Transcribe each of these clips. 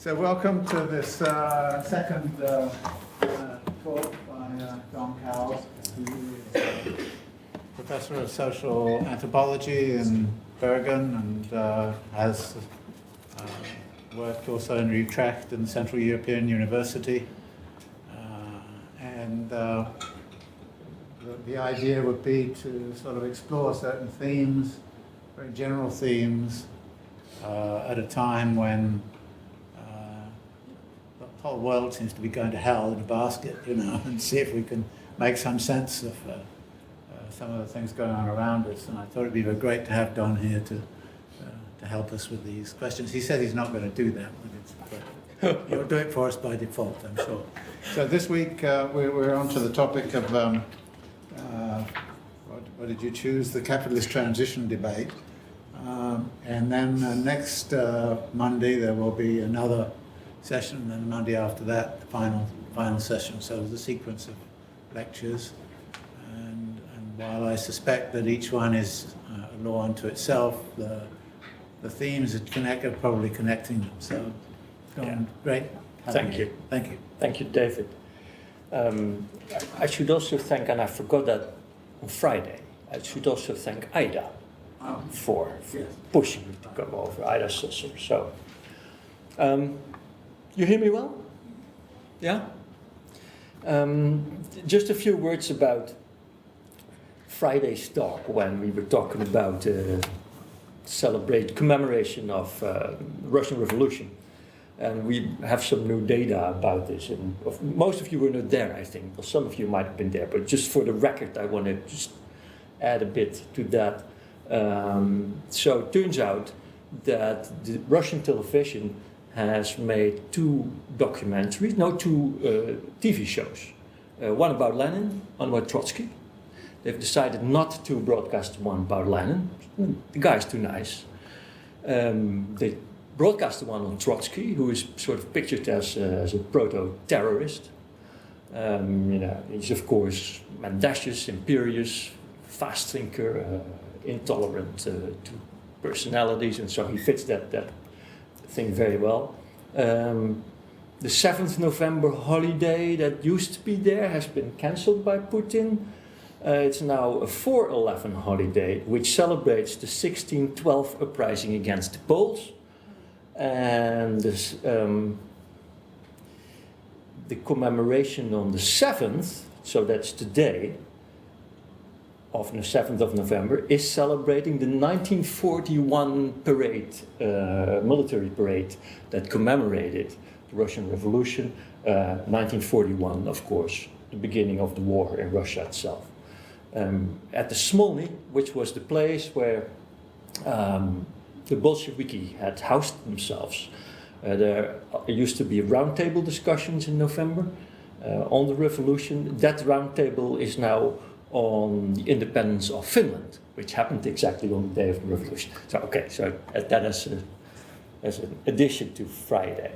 So welcome to this second talk by John Kalb, who is Professor of Social Anthropology in Bergen and has worked also in Utrecht and Central European University. The idea would be to sort of explore certain themes, very general themes, at a time when the whole world seems to be going to hell in a basket, and see if we can make some sense of some of the things going on around us. And I thought it'd be very great to have Don here to help us with these questions. He said he's not going to do that, but he'll do it for us by default, I'm sure. So this week we're on to the topic of what did you choose? The capitalist transition debate. And then next Monday there will be another session, and then Monday after that the final session. So the sequence of lectures. And while I suspect that each one is a law unto itself, the themes are probably connecting them. So great. Thank you. Thank you. Thank you, David. I should also thank, and I forgot that on Friday, I should also thank Ida for pushing me to come over, Ida Susser. So, you hear me well? Yeah? Just a few words about Friday's talk, when we were talking about commemoration of the Russian Revolution. And we have some new data about this. And most of you were not there, I think. Well, some of you might have been there. But just for the record, I want to just add a bit to that. So it turns out that the Russian television has made two TV shows. One about Lenin, one about Trotsky. They've decided not to broadcast one about Lenin. The guy's too nice. They broadcast the one on Trotsky, who is sort of pictured as a proto-terrorist. He's of course mendacious, imperious, fast thinker, intolerant to personalities, and so he fits that thing very well. The 7th November holiday that used to be there has been cancelled by Putin. It's now a 4/11 holiday, which celebrates the 1612 uprising against the Poles. And this, the commemoration on the 7th, so that's today, of the 7th of November, is celebrating the 1941 parade, military parade that commemorated the Russian Revolution. 1941, of course, the beginning of the war in Russia itself. At the Smolny, which was the place where the Bolsheviki had housed themselves. There used to be roundtable discussions in November on the revolution. That roundtable is now on the independence of Finland, which happened exactly on the day of the revolution. So that as an addition to Friday.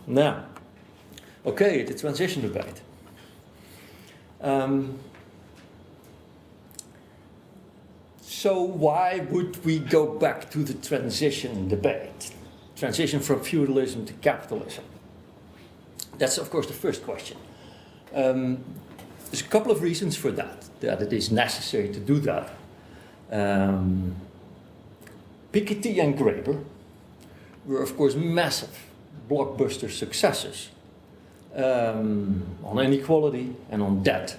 Now, the transition debate. So why would we go back to the transition debate? Transition from feudalism to capitalism. That's of course the first question. There's a couple of reasons for that it is necessary to do that. Piketty and Graeber were of course massive blockbuster successes on inequality and on debt.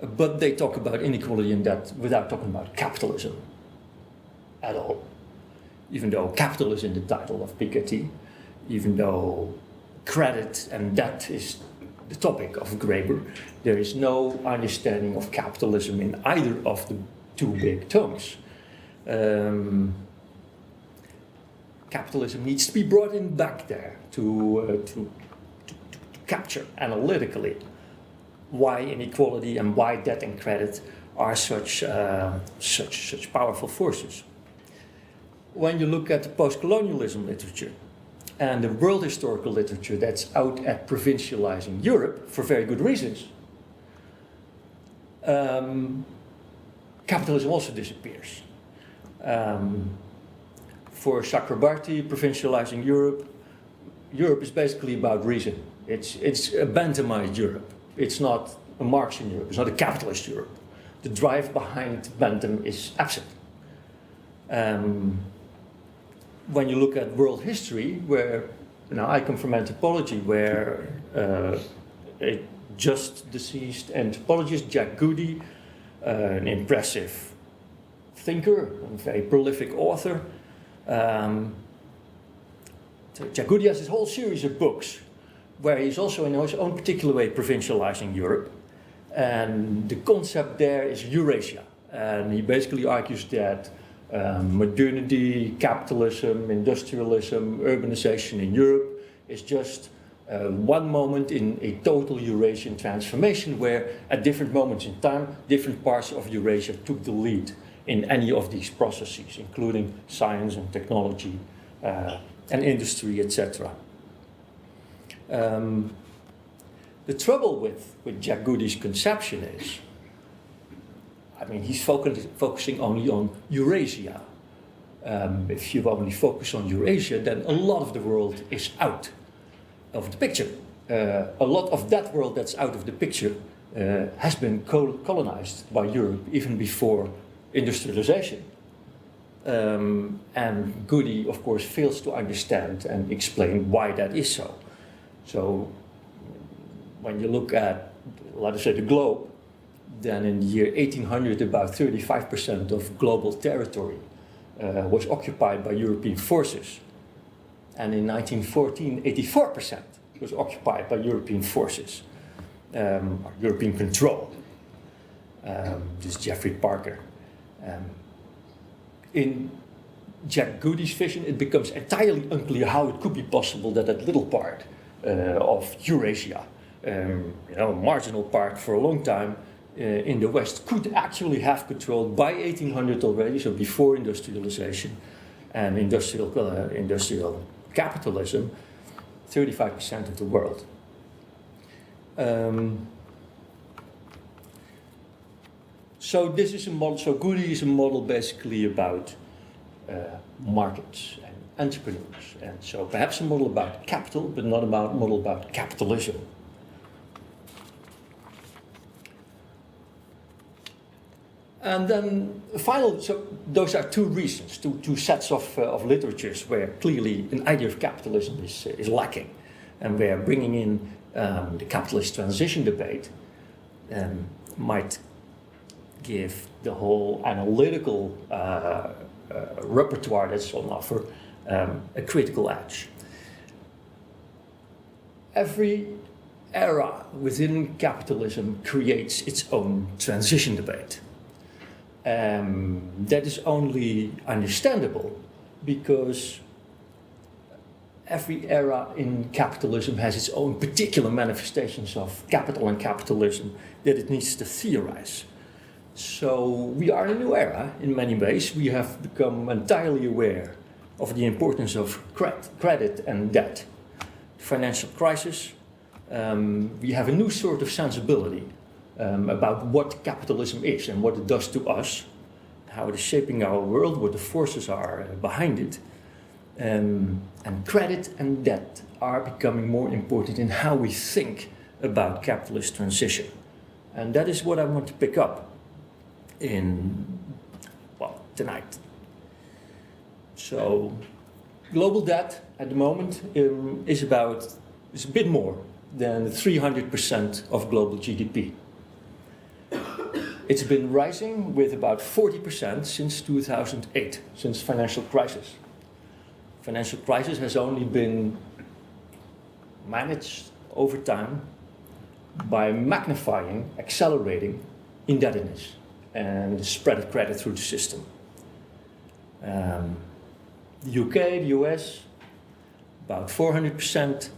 But they talk about inequality and debt without talking about capitalism at all. Even though capital is in the title of Piketty, even though credit and debt is the topic of Graeber, there is no understanding of capitalism in either of the two big tomes. Capitalism needs to be brought in back there to capture analytically why inequality and why debt and credit are such powerful forces. When you look at the post-colonialism literature and the world historical literature that's out at provincializing Europe for very good reasons, capitalism also disappears. For Chakrabarty, provincializing Europe Europe is basically about reason. It's a Benthamite Europe. It's not a Marxian Europe. It's not a capitalist Europe. The drive behind Bentham is absent. When you look at world history, where I come from anthropology, where a just deceased anthropologist, Jack Goody, an impressive thinker, a very prolific author. So Jack Goody has this whole series of books where he's also in his own particular way provincializing Europe. And the concept there is Eurasia. And he basically argues that modernity, capitalism, industrialism, urbanization in Europe is just one moment in a total Eurasian transformation where at different moments in time, different parts of Eurasia took the lead in any of these processes, including science and technology and industry, etc. The trouble with Jack Goody's conception is, he's focusing only on Eurasia. If you only focus on Eurasia, then a lot of the world is out of the picture. A lot of that world that's out of the picture has been colonized by Europe even before industrialization. And Goody, of course, fails to understand and explain why that is so. So when you look at, let us say, the globe, then in the year 1800, about 35% of global territory was occupied by European forces. And in 1914, 84% was occupied by European forces, European control. This is Jeffrey Parker. In Jack Goody's vision, it becomes entirely unclear how it could be possible that that little part of Eurasia, a marginal part for a long time in the West, could actually have control by 1800 already, so before industrialization and industrial capitalism, 35% of the world. So this is a model. So Goody is a model basically about markets and entrepreneurs, and so perhaps a model about capital, but not a model about capitalism. And then so those are two reasons, two sets of literatures where clearly an idea of capitalism is lacking, and where bringing in the capitalist transition debate might give the whole analytical repertoire that's on offer a critical edge. Every era within capitalism creates its own transition debate. That is only understandable because every era in capitalism has its own particular manifestations of capital and capitalism that it needs to theorize. So we are in a new era in many ways. We have become entirely aware of the importance of credit and debt. Financial crisis, we have a new sort of sensibility about what capitalism is and what it does to us, how it is shaping our world, what the forces are behind it. And credit and debt are becoming more important in how we think about capitalist transition. And that is what I want to pick up tonight. So, global debt at the moment is a bit more than 300% of global GDP. It's been rising with about 40% since 2008, since financial crisis. Financial crisis has only been managed over time by magnifying, accelerating indebtedness and the spread of credit through the system. The UK, the US, about 400%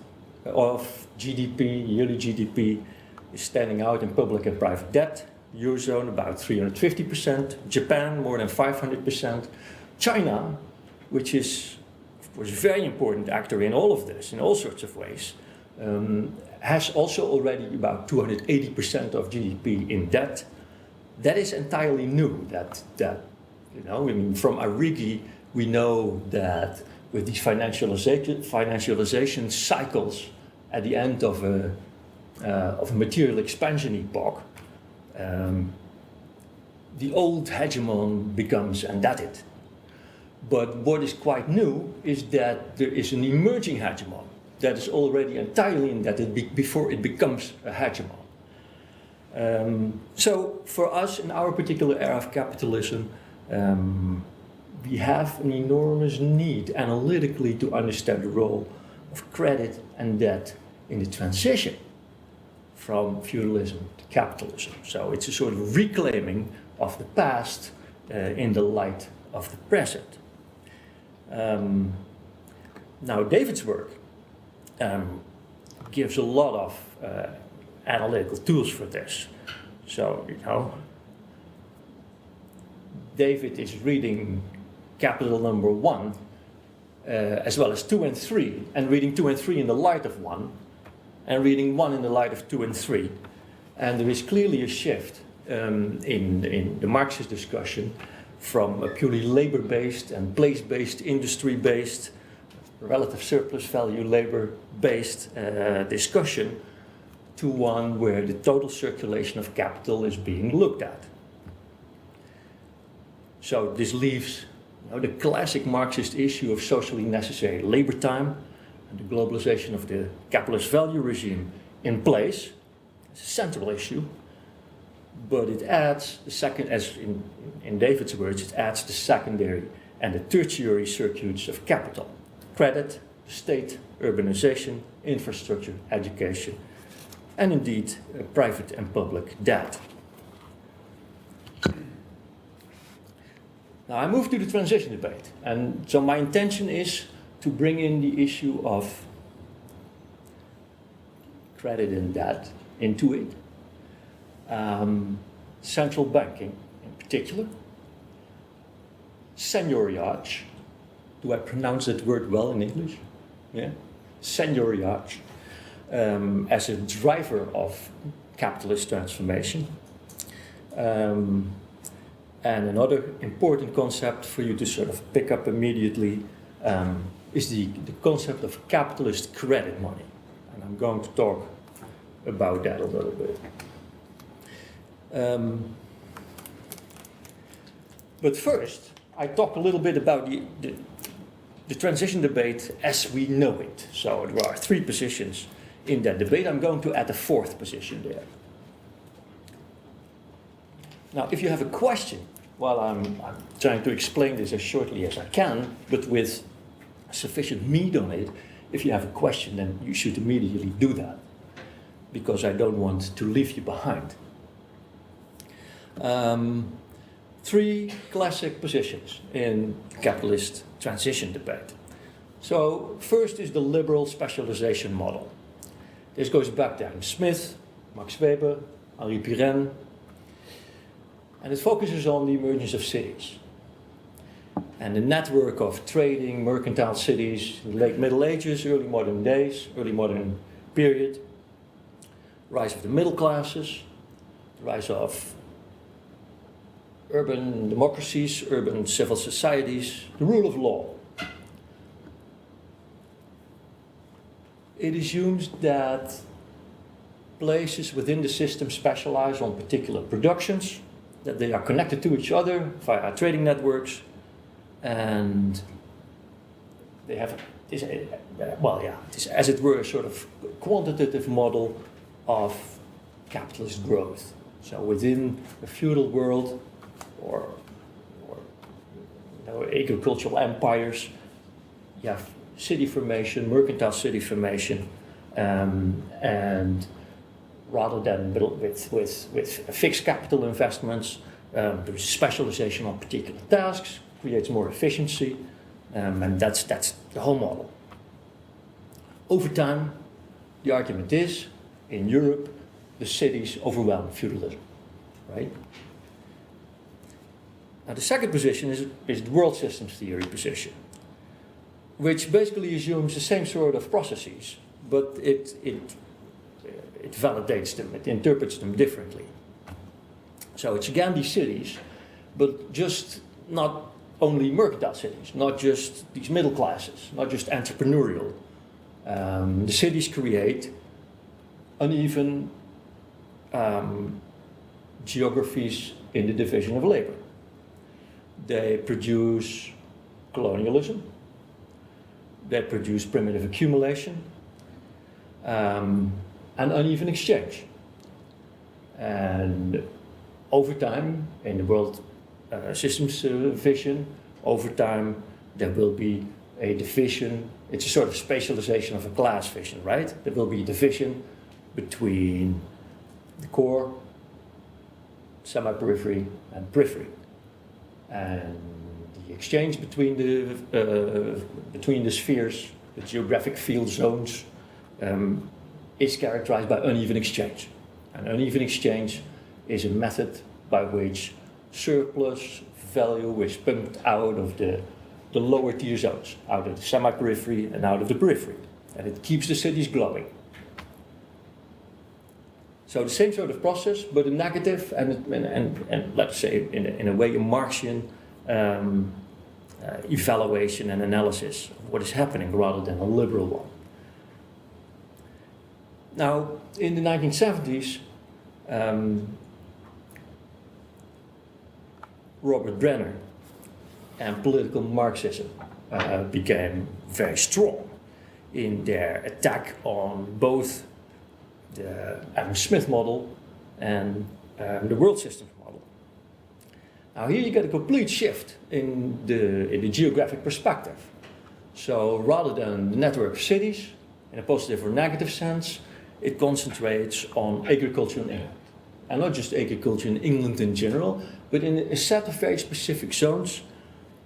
of GDP, yearly GDP, is standing out in public and private debt. Eurozone, about 350%. Japan, more than 500%. China, which is, of course, a very important actor in all of this, in all sorts of ways, has also already about 280% of GDP in debt. That is entirely new. From Arrighi, we know that with these financialization cycles at the end of a material expansion epoch, the old hegemon becomes indebted. But what is quite new is that there is an emerging hegemon that is already entirely indebted before it becomes a hegemon. So for us, in our particular era of capitalism, we have an enormous need analytically to understand the role of credit and debt in the transition from feudalism to capitalism. So it's a sort of reclaiming of the past in the light of the present. Now David's work gives a lot of analytical tools for this. So, you know, David is reading Capital number 1 as well as 2 and 3, and reading 2 and 3 in the light of 1, and reading 1 in the light of 2 and 3. And there is clearly a shift in the Marxist discussion from a purely labor-based and place-based, industry-based, relative surplus value labor-based discussion to one where the total circulation of capital is being looked at. So this leaves, you know, the classic Marxist issue of socially necessary labor time and the globalization of the capitalist value regime in place. It's a central issue, but it adds the second, as in David's words, it adds the secondary and the tertiary circuits of capital: credit, state, urbanization, infrastructure, education, and indeed private and public debt. Now I move to the transition debate, and so my intention is to bring in the issue of credit and debt into it. Central banking in particular, seigniorage. Do I pronounce that word well in English? Yeah, seigniorage as a driver of capitalist transformation. And another important concept for you to sort of pick up immediately is the concept of capitalist credit money. And I'm going to talk about that a little bit. But first, I talk a little bit about the transition debate as we know it. So there are 3 positions in that debate. I'm going to add a 4th position there. Now, if you have a question, while I'm trying to explain this as shortly as I can, but with sufficient meat on it, if you have a question, then you should immediately do that, because I don't want to leave you behind. 3 classic positions in capitalist transition debate. So first is the liberal specialization model. This goes back to Adam Smith, Max Weber, Henri Pirenne, and it focuses on the emergence of cities and the network of trading, mercantile cities in the late Middle Ages, early modern days, early modern period, rise of the middle classes, the rise of urban democracies, urban civil societies, the rule of law. It assumes that places within the system specialize on particular productions, that they are connected to each other via trading networks, and they have this, it is, as it were, a sort of quantitative model of capitalist growth. So within a feudal world, or you know, agricultural empires, you have city formation, mercantile city formation, and rather than with fixed capital investments, there's specialization on particular tasks, creates more efficiency, and that's the whole model. Over time, the argument is, in Europe, the cities overwhelm feudalism, right? Now the second position is the world systems theory position, which basically assumes the same sort of processes, but it validates them, it interprets them differently. So it's again these cities, but just not only mercantile cities, not just these middle classes, not just entrepreneurial. The cities create uneven geographies in the division of labor. They produce colonialism, they produce primitive accumulation, and uneven exchange. And over time, in the world systems vision, over time there will be a division. It's a sort of spatialization of a class vision, right? There will be a division between the core, semi-periphery, and periphery. And the exchange between the spheres, the geographic field zones, is characterized by uneven exchange. And uneven exchange is a method by which surplus value is pumped out of the lower tier zones, out of the semi-periphery and out of the periphery. And it keeps the cities glowing. So the same sort of process, but a negative and let's say in a way a Marxian evaluation and analysis of what is happening rather than a liberal one. Now, in the 1970s, Robert Brenner and political Marxism became very strong in their attack on both the Adam Smith model and the world systems model. Now here you get a complete shift in the geographic perspective. So rather than the network of cities, in a positive or negative sense, it concentrates on agriculture in England. And not just agriculture in England in general, but in a set of very specific zones,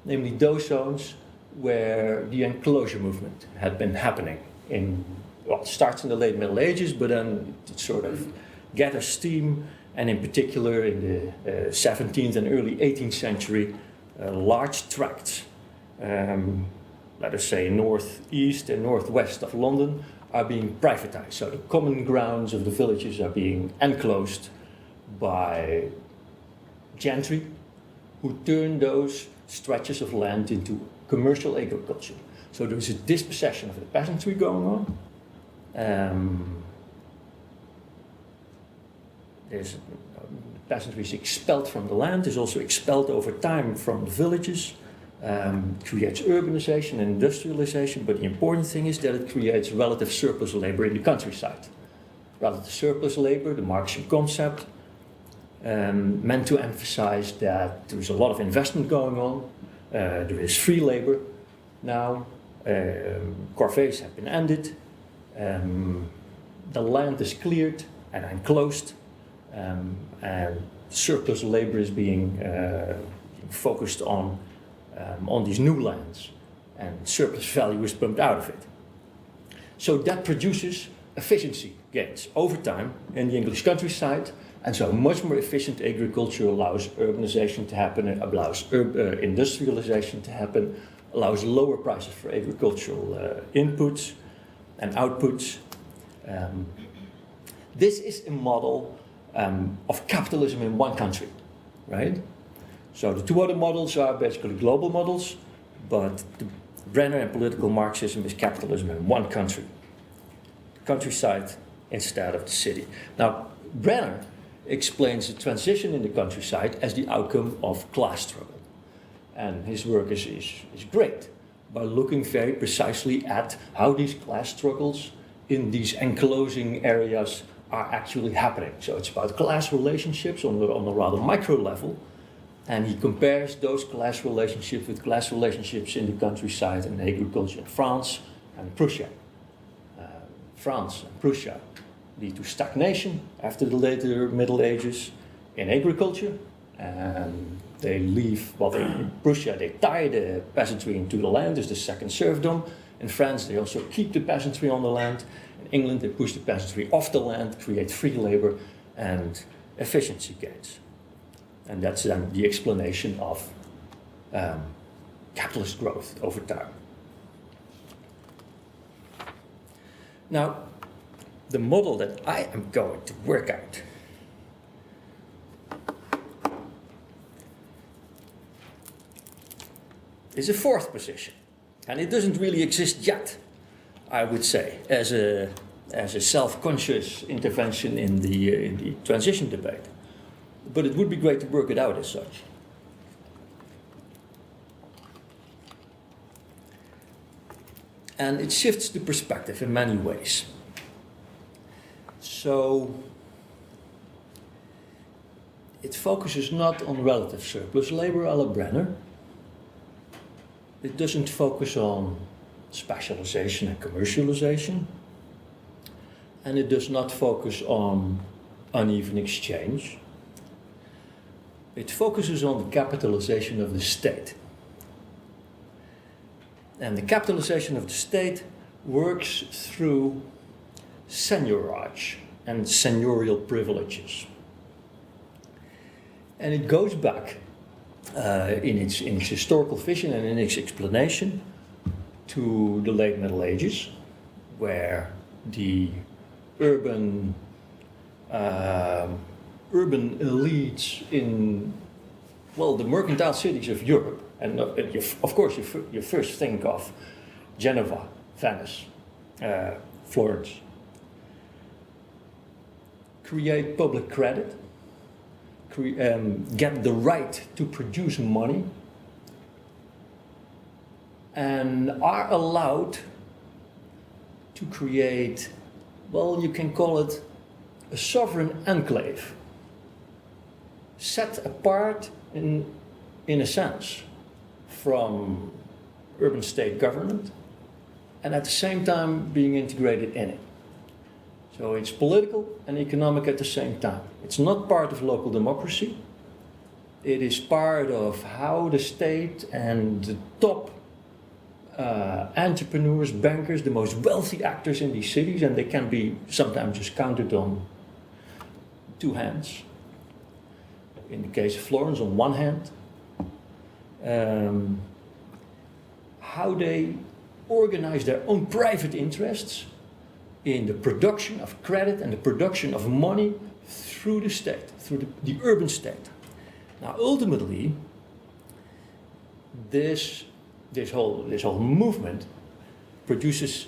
namely those zones where the enclosure movement had been happening in, well, it starts in the late Middle Ages, but then it sort of gathers steam, and in particular in the 17th and early 18th century, large tracts, let us say northeast and northwest of London, are being privatized. So the common grounds of the villages are being enclosed by gentry, who turn those stretches of land into commercial agriculture. So there is a dispossession of the peasantry going on. The peasantry is expelled from the land, is also expelled over time from the villages, creates urbanization and industrialization, but the important thing is that it creates relative surplus labor in the countryside. Relative surplus labor, the Marxian concept, meant to emphasize that there is a lot of investment going on, there is free labor now, corvées have been ended, the land is cleared and enclosed, and surplus labor is being focused on these new lands, and surplus value is pumped out of it. So that produces efficiency gains over time in the English countryside, and so much more efficient agriculture allows urbanization to happen, allows industrialization to happen, allows lower prices for agricultural inputs and outputs. This is a model of capitalism in one country, right? So the two other models are basically global models, but the Brenner and political Marxism is capitalism in one country, the countryside instead of the city. Now, Brenner explains the transition in the countryside as the outcome of class struggle. And his work is great by looking very precisely at how these class struggles in these enclosing areas are actually happening. So it's about class relationships on a rather micro level, and he compares those class relationships with class relationships in the countryside and agriculture in France and Prussia. France and Prussia lead to stagnation after the later Middle Ages in agriculture, and they leave, well, in Prussia they tie the peasantry into the land, is the second serfdom. In France they also keep the peasantry on the land. In England they push the peasantry off the land, create free labor and efficiency gains. And that's then the explanation of capitalist growth over time. Now, the model that I am going to work out is a fourth position. And it doesn't really exist yet, I would say, as a self-conscious intervention in the transition debate. But it would be great to work it out as such. And it shifts the perspective in many ways. So it focuses not on relative surplus labor a la Brenner. It doesn't focus on specialization and commercialization. And it does not focus on uneven exchange. It focuses on the capitalization of the state. And the capitalization of the state works through seigniorage and seigniorial privileges. And it goes back in its historical vision and in its explanation to the late Middle Ages, where the urban elites in, well, the mercantile cities of Europe, and of course you first think of Geneva, Venice, Florence, create public credit, get the right to produce money, and are allowed to create, well, you can call it a sovereign enclave, set apart in a sense from urban state government, and at the same time being integrated in it. So it's political and economic at the same time. It's not part of local democracy. It is part of how the state and the top entrepreneurs, bankers, the most wealthy actors in these cities, and they can be sometimes just counted on two hands. In the case of Florence, on one hand, how they organize their own private interests in the production of credit and the production of money through the state, through the urban state. Now, ultimately, this whole movement produces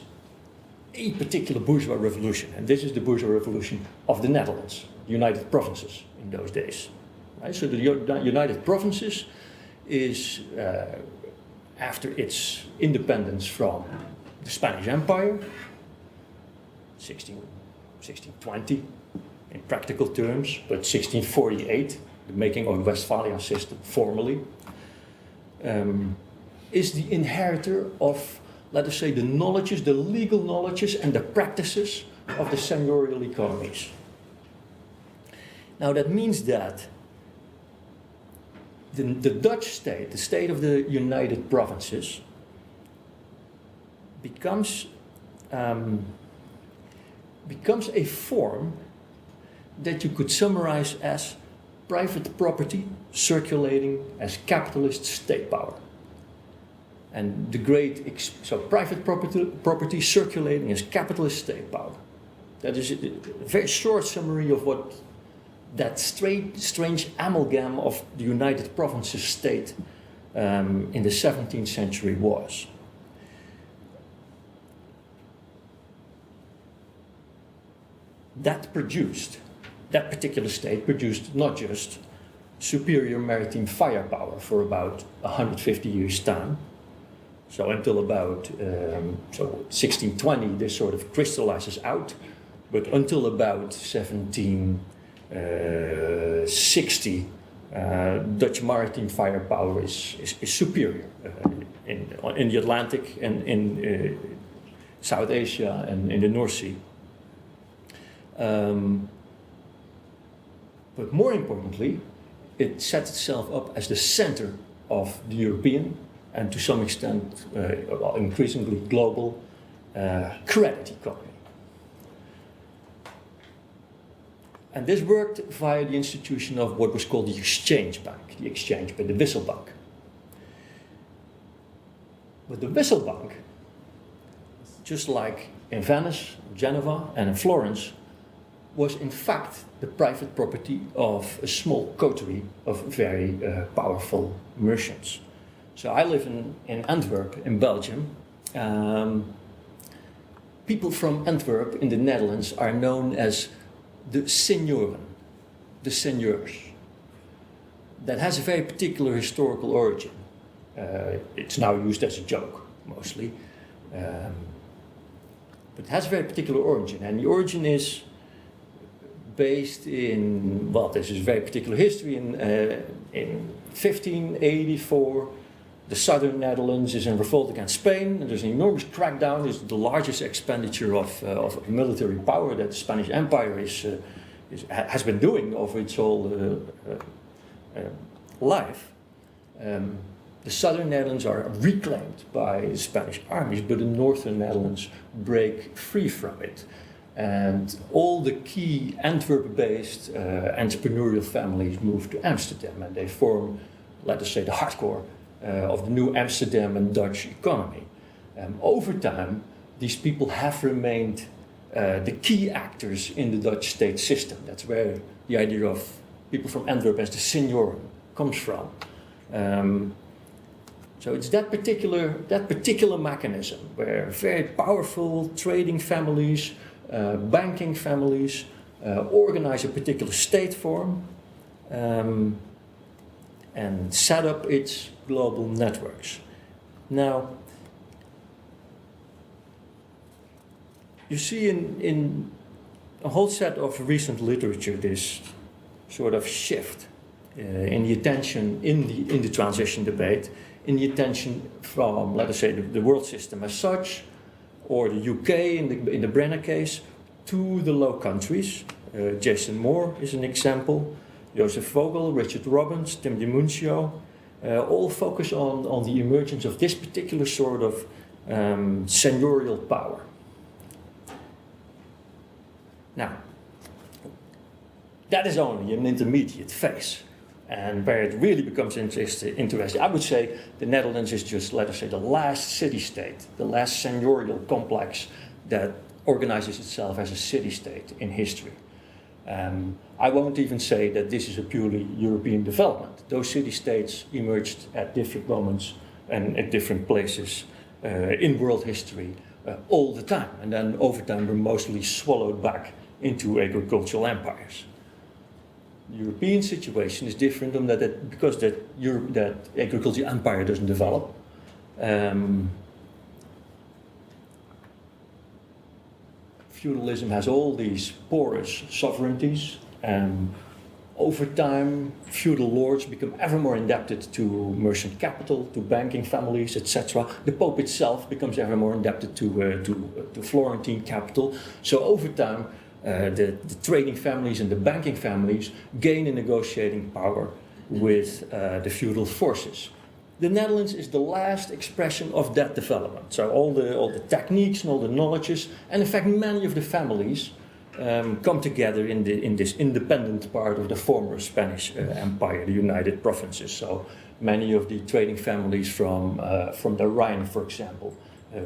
a particular bourgeois revolution, and this is the bourgeois revolution of the Netherlands, the United Provinces in those days. Right? So the United Provinces is, after its independence from the Spanish Empire, 1620 in practical terms, but 1648, the making of the Westphalian system formally, is the inheritor of, let us say, the knowledges, the legal knowledges and the practices of the seigniorial economies. Now that means that the Dutch state, the state of the United Provinces, becomes a form that you could summarize as private property circulating as capitalist state power. And so private property circulating as capitalist state power. That is a very short summary of what that strange amalgam of the United Provinces state in the 17th century was. That particular state produced not just superior maritime firepower for about 150 years' time. So until about 1620, this sort of crystallizes out, but until about 1760, Dutch maritime firepower is superior in the Atlantic and in South Asia and in the North Sea. But more importantly, it sets itself up as the center of the European and to some extent increasingly global credit economy. And this worked via the institution of what was called the Exchange Bank, the Wisselbank. But the Wisselbank, just like in Venice, Geneva and in Florence, was in fact the private property of a small coterie of very powerful merchants. So I live in Antwerp, in Belgium. People from Antwerp in the Netherlands are known as the senioren, the seigneurs. That has a very particular historical origin. It's now used as a joke, mostly. But it has a very particular origin, and the origin is based in, well, this is a very particular history. In 1584, the southern Netherlands is in revolt against Spain, and there's an enormous crackdown. It's the largest expenditure of military power that the Spanish Empire has been doing over its whole life. The southern Netherlands are reclaimed by the Spanish armies, but the northern Netherlands break free from it. And all the key Antwerp-based entrepreneurial families move to Amsterdam, and they form, let us say, the hardcore of the new Amsterdam and Dutch economy. Over time, these people have remained the key actors in the Dutch state system. That's where the idea of people from Antwerp as the senioren comes from. So it's that particular mechanism where very powerful trading families, banking families organize a particular state form and set up its global networks. Now, you see in a whole set of recent literature this sort of shift in the attention in the transition debate, in the attention from, let us say, the world system as such, or the UK in the Brenner case, to the Low Countries. Jason Moore is an example, Joseph Vogel, Richard Robbins, Tim DiMuncio, all focus on the emergence of this particular sort of seigneurial power. Now, that is only an intermediate phase. And where it really becomes interesting, I would say the Netherlands is just, let us say, the last city-state, the last seigneurial complex that organizes itself as a city-state in history. I won't even say that this is a purely European development. Those city-states emerged at different moments and at different places in world history all the time. And then over time were mostly swallowed back into agricultural empires. The European situation is different in because that agricultural empire doesn't develop. Feudalism has all these porous sovereignties. Over time, feudal lords become ever more indebted to merchant capital, to banking families, etc. The Pope itself becomes ever more indebted to Florentine capital. So over time, the trading families and the banking families gain a negotiating power with the feudal forces. The Netherlands is the last expression of that development. So all the techniques and all the knowledges, and in fact many of the families come together in this independent part of the former Spanish Empire, the United Provinces. So many of the trading families from the Rhine, for example,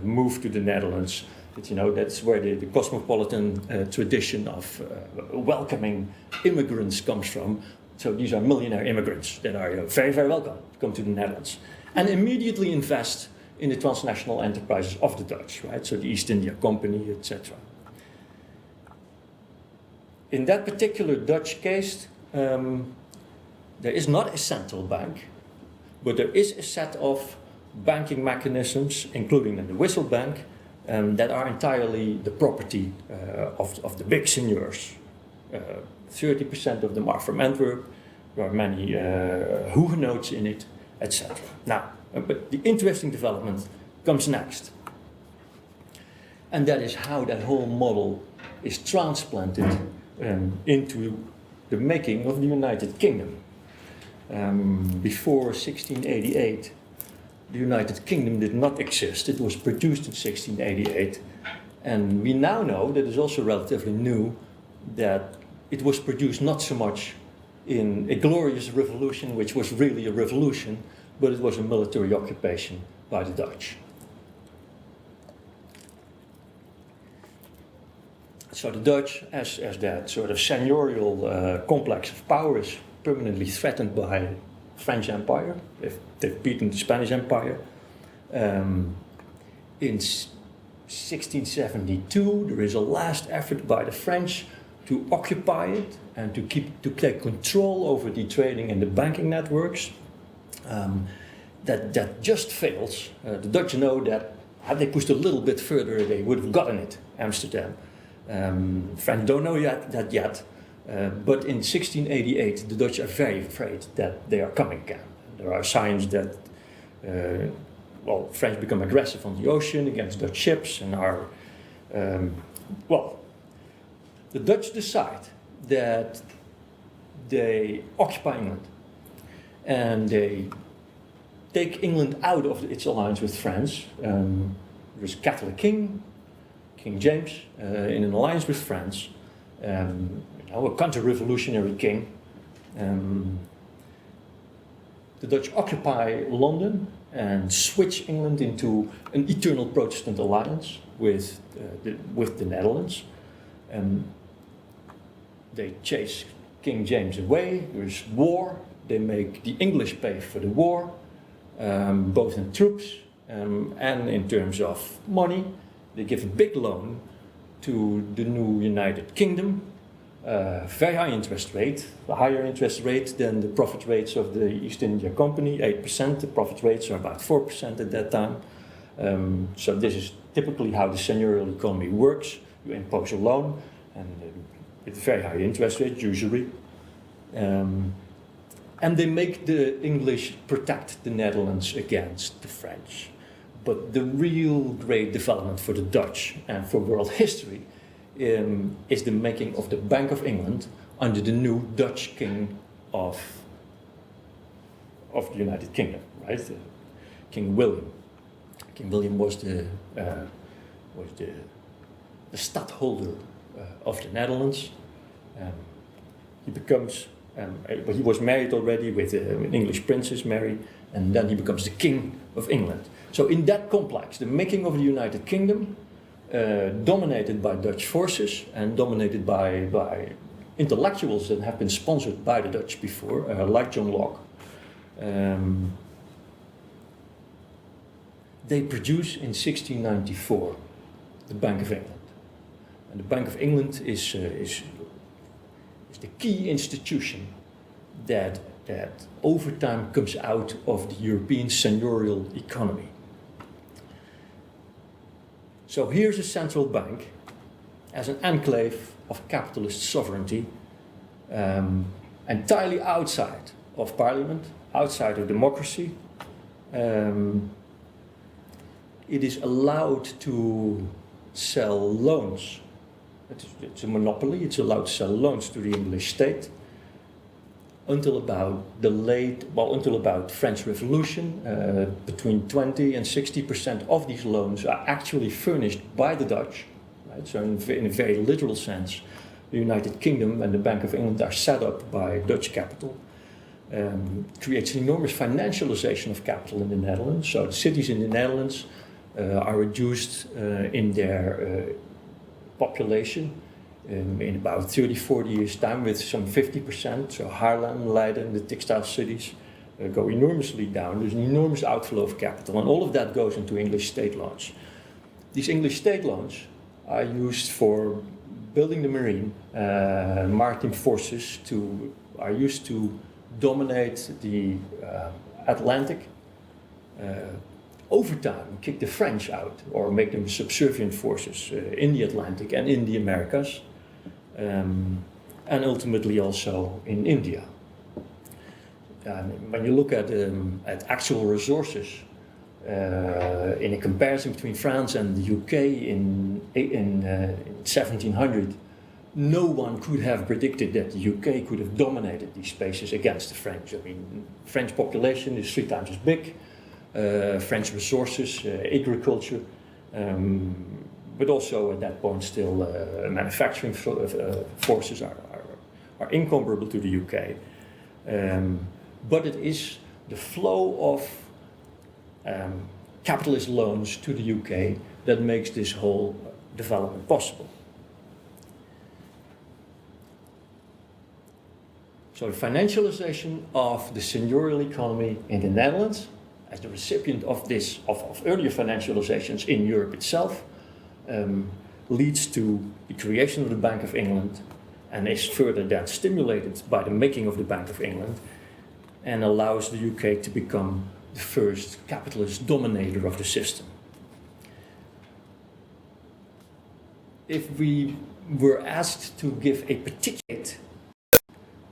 moved to the Netherlands. But, that's where the cosmopolitan tradition of welcoming immigrants comes from. So these are millionaire immigrants that are very, very welcome to come to the Netherlands and immediately invest in the transnational enterprises of the Dutch, right? So the East India Company, etc. In that particular Dutch case, there is not a central bank, but there is a set of banking mechanisms, including the Whistle Bank, that are entirely the property of the big seigneurs. 30% of them are from Antwerp. There are many Huguenots in it, etc. Now, but the interesting development comes next. And that is how that whole model is transplanted into the making of the United Kingdom. Before 1688, the United Kingdom did not exist. It was produced in 1688. And we now know that it's also relatively new that it was produced not so much in a glorious revolution, which was really a revolution, but it was a military occupation by the Dutch. So the Dutch, as that sort of seigneurial complex of power, is permanently threatened by French Empire. They've beaten the Spanish Empire. In 1672, there is a last effort by the French to occupy it and to take control over the trading and the banking networks. That just fails. The Dutch know that had they pushed a little bit further, they would have gotten it, Amsterdam. French don't know that yet, but in 1688, the Dutch are very afraid that they are coming again. There are signs that, French become aggressive on the ocean against Dutch ships and are, the Dutch decide that they occupy England and they take England out of its alliance with France. There's a Catholic king, King James, in an alliance with France, a counter-revolutionary king. The Dutch occupy London and switch England into an eternal Protestant alliance with the Netherlands. They chase King James away, there's war, they make the English pay for the war, both in troops and in terms of money. They give a big loan to the new United Kingdom, very high interest rate, a higher interest rate than the profit rates of the East India Company, 8%. The profit rates are about 4% at that time. So this is typically how the seigneurial economy works. You impose a loan and with very high interest rates usually. And they make the English protect the Netherlands against the French. But the real great development for the Dutch and for world history is the making of the Bank of England under the new Dutch king of the United Kingdom, right? King William. King William was the stadholder of the Netherlands. He becomes, he was married already with an English princess, Mary, and then he becomes the king of England. So in that complex, the making of the United Kingdom, dominated by Dutch forces and dominated by intellectuals that have been sponsored by the Dutch before, like John Locke, they produce in 1694 the Bank of England. And the Bank of England is the key institution that over time comes out of the European seigneurial economy. So here's a central bank as an enclave of capitalist sovereignty, entirely outside of parliament, outside of democracy. It is allowed to sell loans. It's a monopoly, it's allowed to sell loans to the English state until about until about French Revolution. Between 20 and 60% of these loans are actually furnished by the Dutch. Right? So in a very literal sense, the United Kingdom and the Bank of England are set up by Dutch capital. Creates an enormous financialization of capital in the Netherlands. So the cities in the Netherlands are reduced in their population in about 30-40 years' time with some 50%. So Haarlem, Leiden, the textile cities go enormously down. There's an enormous outflow of capital, and all of that goes into English state loans. These English state loans are used for building the marine, maritime forces are used to dominate the Atlantic. Over time, kick the French out or make them subservient forces in the Atlantic and in the Americas, and ultimately also in India. When you look at actual resources in a comparison between France and the UK in 1700, no one could have predicted that the UK could have dominated these spaces against the French. I mean, French population is 3 times as big. French resources, agriculture, but also at that point still manufacturing forces are incomparable to the UK. But it is the flow of capitalist loans to the UK that makes this whole development possible. So the financialization of the seigneurial economy in the Netherlands, as the recipient of this, of earlier financializations in Europe itself, leads to the creation of the Bank of England and is further then stimulated by the making of the Bank of England and allows the UK to become the first capitalist dominator of the system. If we were asked to give a particular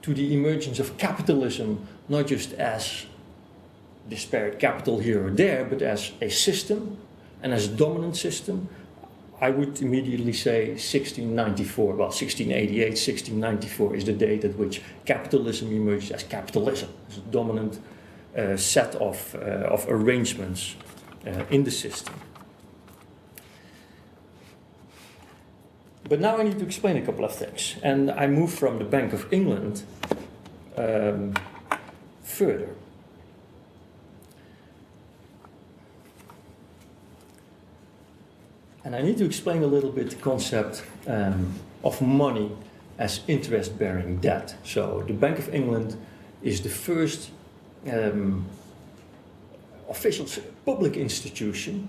to the emergence of capitalism, not just as disparate capital here or there, but as a system and as a dominant system, I would immediately say 1694. Well, 1688, 1694 is the date at which capitalism emerged as capitalism, as a dominant set of arrangements in the system. But now I need to explain a couple of things, and I move from the Bank of England further. And I need to explain a little bit the concept of money as interest-bearing debt. So the Bank of England is the first official public institution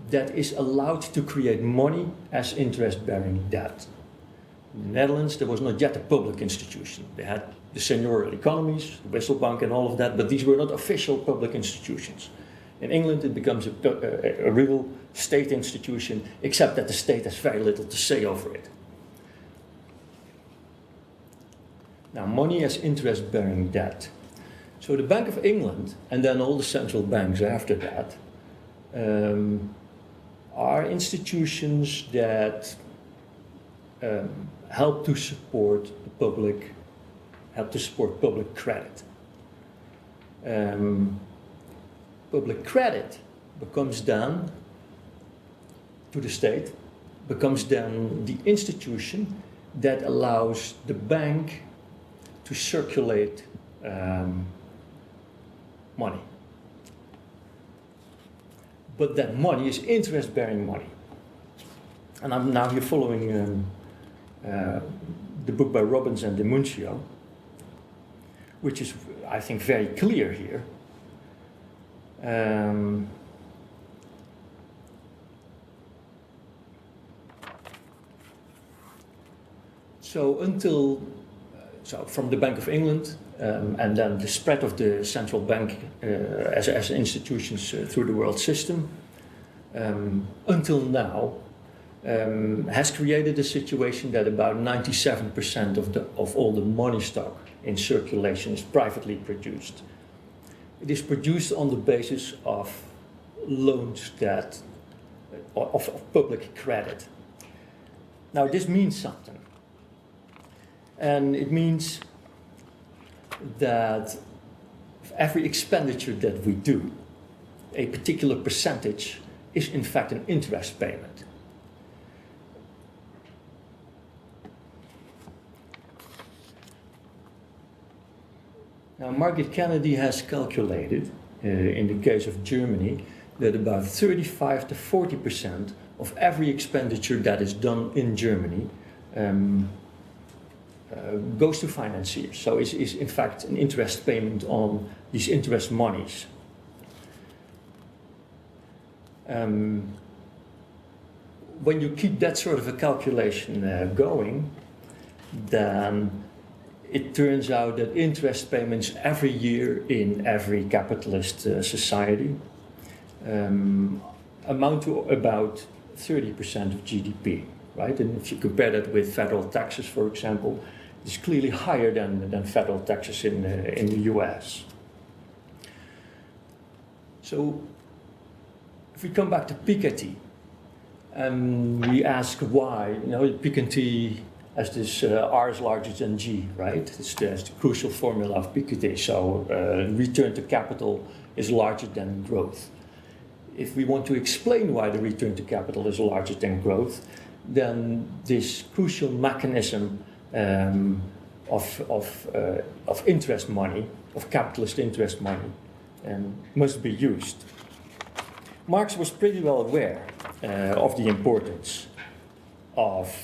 that is allowed to create money as interest-bearing debt. In the Netherlands, there was not yet a public institution. They had the seigneurial economies, the Wisselbank and all of that, but these were not official public institutions. In England, it becomes a real state institution, except that the state has very little to say over it. Now, money as interest-bearing debt. So the Bank of England, and then all the central banks after that, are institutions that help to support the public, credit. Public credit becomes then, to the state, becomes then the institution that allows the bank to circulate money. But that money is interest-bearing money. And I'm now here following the book by Robbins and Demuncio, which is, I think, very clear here. So from the Bank of England, and then the spread of the central bank as institutions through the world system, until now, has created a situation that about 97% of all the money stock in circulation is privately produced. It is produced on the basis of loans of public credit. Now, this means something. And it means that every expenditure that we do, a particular percentage is in fact an interest payment. Now, Margaret Kennedy has calculated, in the case of Germany, that about 35 to 40% of every expenditure that is done in Germany goes to financiers. So is in fact an interest payment on these interest monies. When you keep that sort of a calculation going, then it turns out that interest payments every year in every capitalist society amount to about 30% of GDP, right? And if you compare that with federal taxes, for example, it's clearly higher than federal taxes in the US. So if we come back to Piketty, we ask why, Piketty has this R is larger than G, right? It's the crucial formula of Piketty. So return to capital is larger than growth. If we want to explain why the return to capital is larger than growth, then this crucial mechanism of interest money, of capitalist interest money, must be used. Marx was pretty well aware of the importance of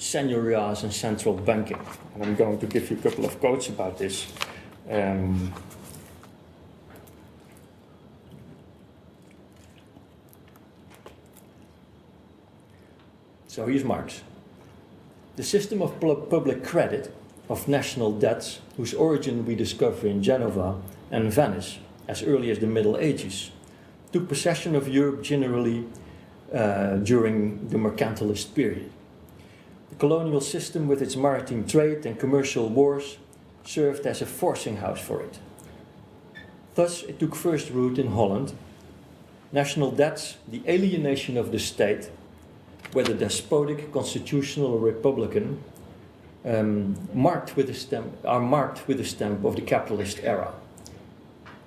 señorías and central banking. And I'm going to give you a couple of quotes about this. So here's Marx. The system of public credit, of national debts, whose origin we discover in Genova and Venice as early as the Middle Ages, took possession of Europe generally during the mercantilist period. The colonial system with its maritime trade and commercial wars served as a forcing house for it. Thus it took first root in Holland. National debts, the alienation of the state, whether despotic, constitutional or republican, are marked with the stamp of the capitalist era.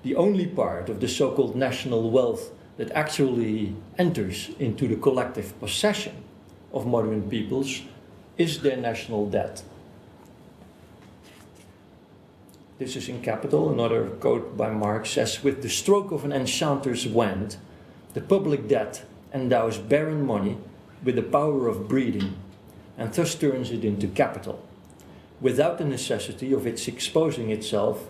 The only part of the so-called national wealth that actually enters into the collective possession of modern peoples is their national debt. This is in Capital. Another quote by Marx says, "With the stroke of an enchanter's wand, the public debt endows barren money with the power of breeding, and thus turns it into capital, without the necessity of its exposing itself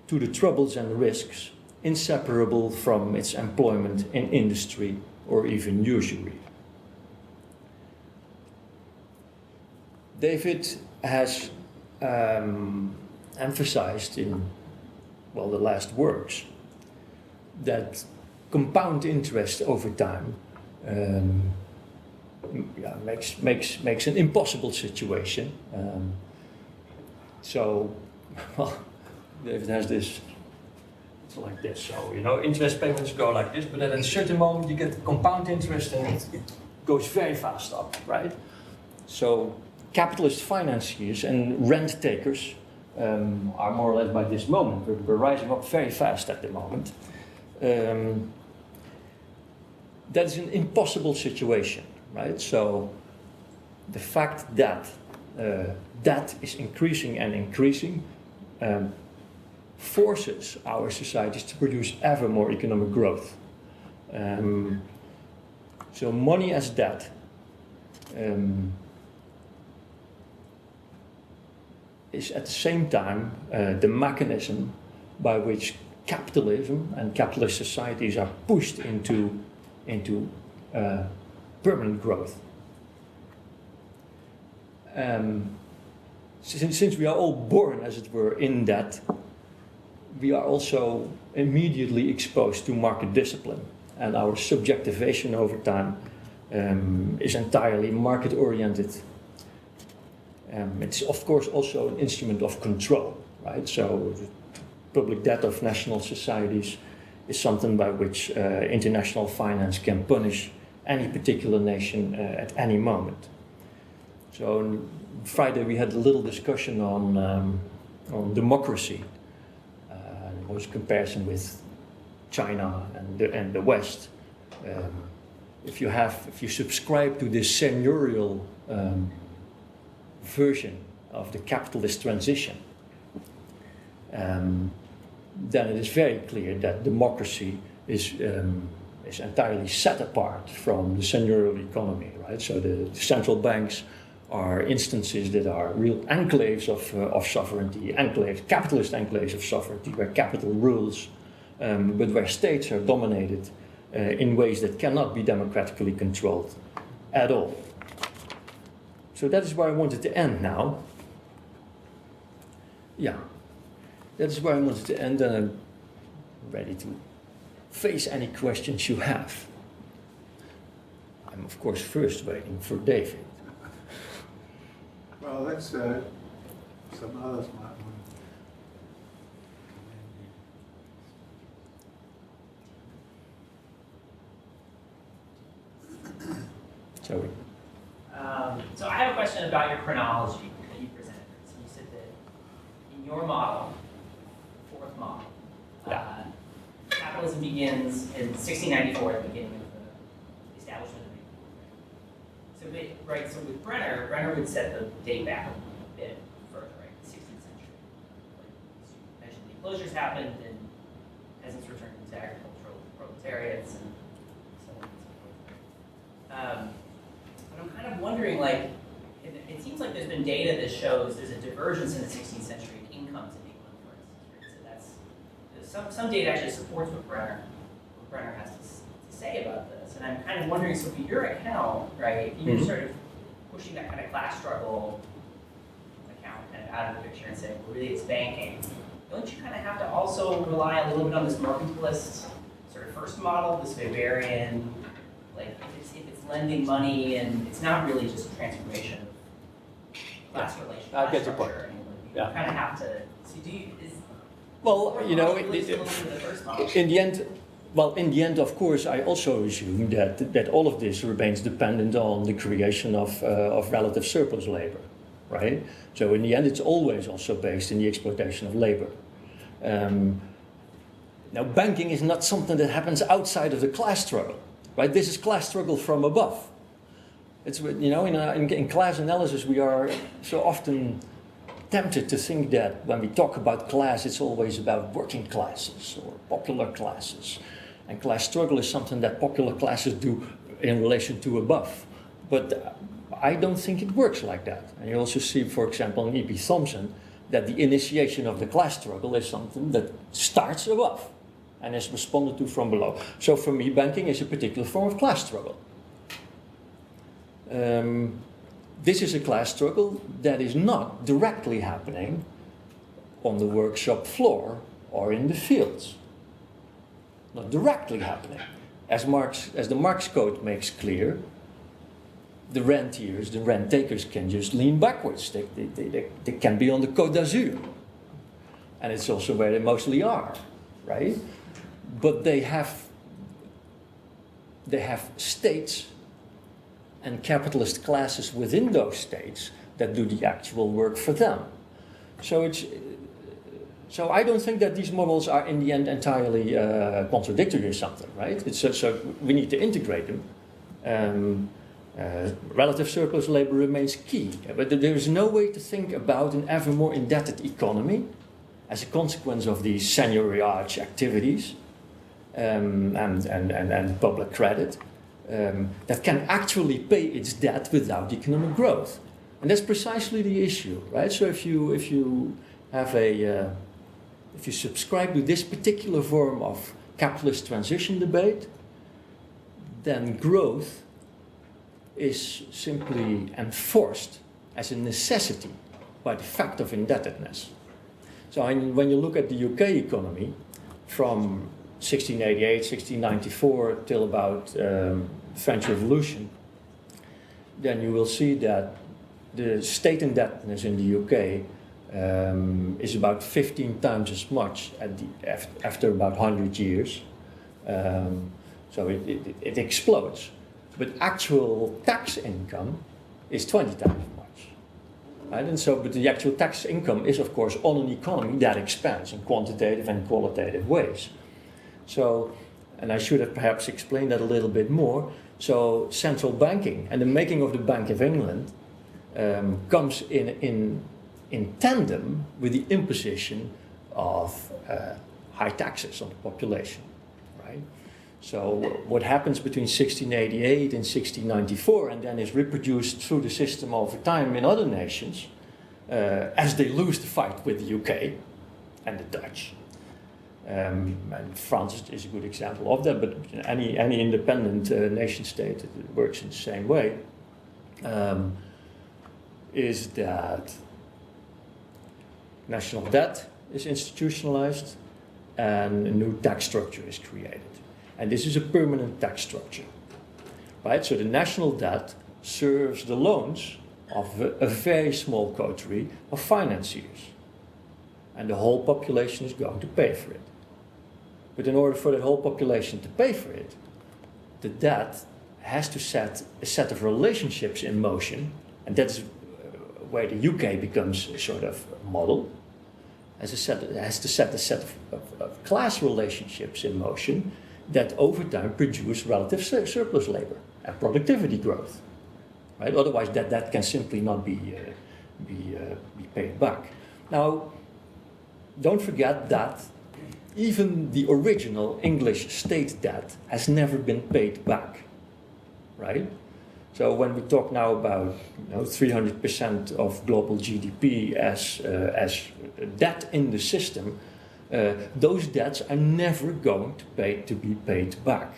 to the troubles and risks inseparable from its employment in industry or even usury." David has emphasized in, well, the last works that compound interest over time makes an impossible situation. So, well, David has this, it's like this. So, you know, interest payments go like this, but then at a certain moment you get compound interest and it goes very fast up, right? So, capitalist financiers and rent takers are more or less by this moment. We're rising up very fast at the moment. That is an impossible situation, right? So the fact that debt is increasing and increasing forces our societies to produce ever more economic growth. So money as debt is at the same time the mechanism by which capitalism and capitalist societies are pushed into permanent growth. Since we are all born, as it were, in that, we are also immediately exposed to market discipline, and our subjectivation over time is entirely market-oriented. It's of course also an instrument of control, right? So the public debt of national societies is something by which international finance can punish any particular nation at any moment. So on Friday we had a little discussion on democracy. There was a comparison with China and the West. If you subscribe to this seigneurial version of the capitalist transition, then it is very clear that democracy is entirely set apart from the seigneurial economy, right? So the central banks are instances that are real enclaves of sovereignty, capitalist enclaves of sovereignty, where capital rules, but where states are dominated in ways that cannot be democratically controlled at all. So that is where I wanted to end now. Yeah, that is where I wanted to end, and I'm ready to face any questions you have. I'm of course first waiting for David. Well, that's some others might want. Shall we? So I have a question about your chronology that you presented. So you said that in your model, fourth model, capitalism begins in 1694 at the beginning of the establishment of the economy. So with Brenner would set the date back a bit further, right? The 16th century. Like you mentioned, the enclosures happened, and peasants returned to agricultural proletariats, and so on and so forth. But I'm kind of wondering like, it seems like there's been data that shows there's a divergence in the 16th century of incomes in England, for instance. Right? So that's, some data actually supports what Brenner has to say about this. And I'm kind of wondering, so for your account, right, you're sort of pushing that kind of class struggle account kind of out of the picture and saying, well, really it's banking. Don't you kind of have to also rely a little bit on this mercantilist sort of first model, this Weberian, like if it's lending money and it's not really just transformation of class relations. I get your point. You kind of have to. So do you? Well, you know, in the end, of course, I also assume that all of this remains dependent on the creation of relative surplus labor, right? So in the end, it's always also based in the exploitation of labor. Now, banking is not something that happens outside of the class struggle, right? This is class struggle from above. It's, you know, in class analysis, we are so often tempted to think that when we talk about class, it's always about working classes or popular classes. And class struggle is something that popular classes do in relation to above. But I don't think it works like that. And you also see, for example, in E.P. Thompson, that the initiation of the class struggle is something that starts above and is responded to from below. So for me, banking is a particular form of class struggle. This is a class struggle that is not directly happening on the workshop floor or in the fields. Not directly happening. As the Marx Code makes clear, the rentiers, the rent takers can just lean backwards. They can be on the Côte d'Azur. And it's also where they mostly are, right? But they have states and capitalist classes within those states that do the actual work for them. So I don't think that these models are in the end entirely contradictory or something, right? So we need to integrate them. Relative surplus labor remains key, but there is no way to think about an ever more indebted economy as a consequence of these seigniorage activities and public credit that can actually pay its debt without economic growth. And that's precisely the issue, right? So if you subscribe to this particular form of capitalist transition debate, then growth is simply enforced as a necessity by the fact of indebtedness. So when you look at the UK economy from 1688, 1694 till about French Revolution, then you will see that the state indebtedness in the UK is about 15 times as much after about 100 years. So it explodes. But actual tax income is 20 times as much. Right? And so, but the actual tax income is, of course, on an economy that expands in quantitative and qualitative ways. So, and I should have perhaps explained that a little bit more. So, central banking and the making of the Bank of England comes in tandem with the imposition of high taxes on the population, right? So what happens between 1688 and 1694 and then is reproduced through the system over time in other nations as they lose the fight with the UK and the Dutch. And France is a good example of that, but any independent nation state that works in the same way is that national debt is institutionalized and a new tax structure is created. And this is a permanent tax structure, right? So the national debt serves the loans of a very small coterie of financiers. And the whole population is going to pay for it. But in order for the whole population to pay for it, the debt has to set a set of relationships in motion, and that's where the UK becomes a sort of model. It has to set a set of class relationships in motion that over time produce relative surplus labor and productivity growth, right? Otherwise, that can simply not be paid back. Now, don't forget that even the original English state debt has never been paid back, right? So when we talk now about 300% of global GDP as debt in the system, those debts are never going to be paid back.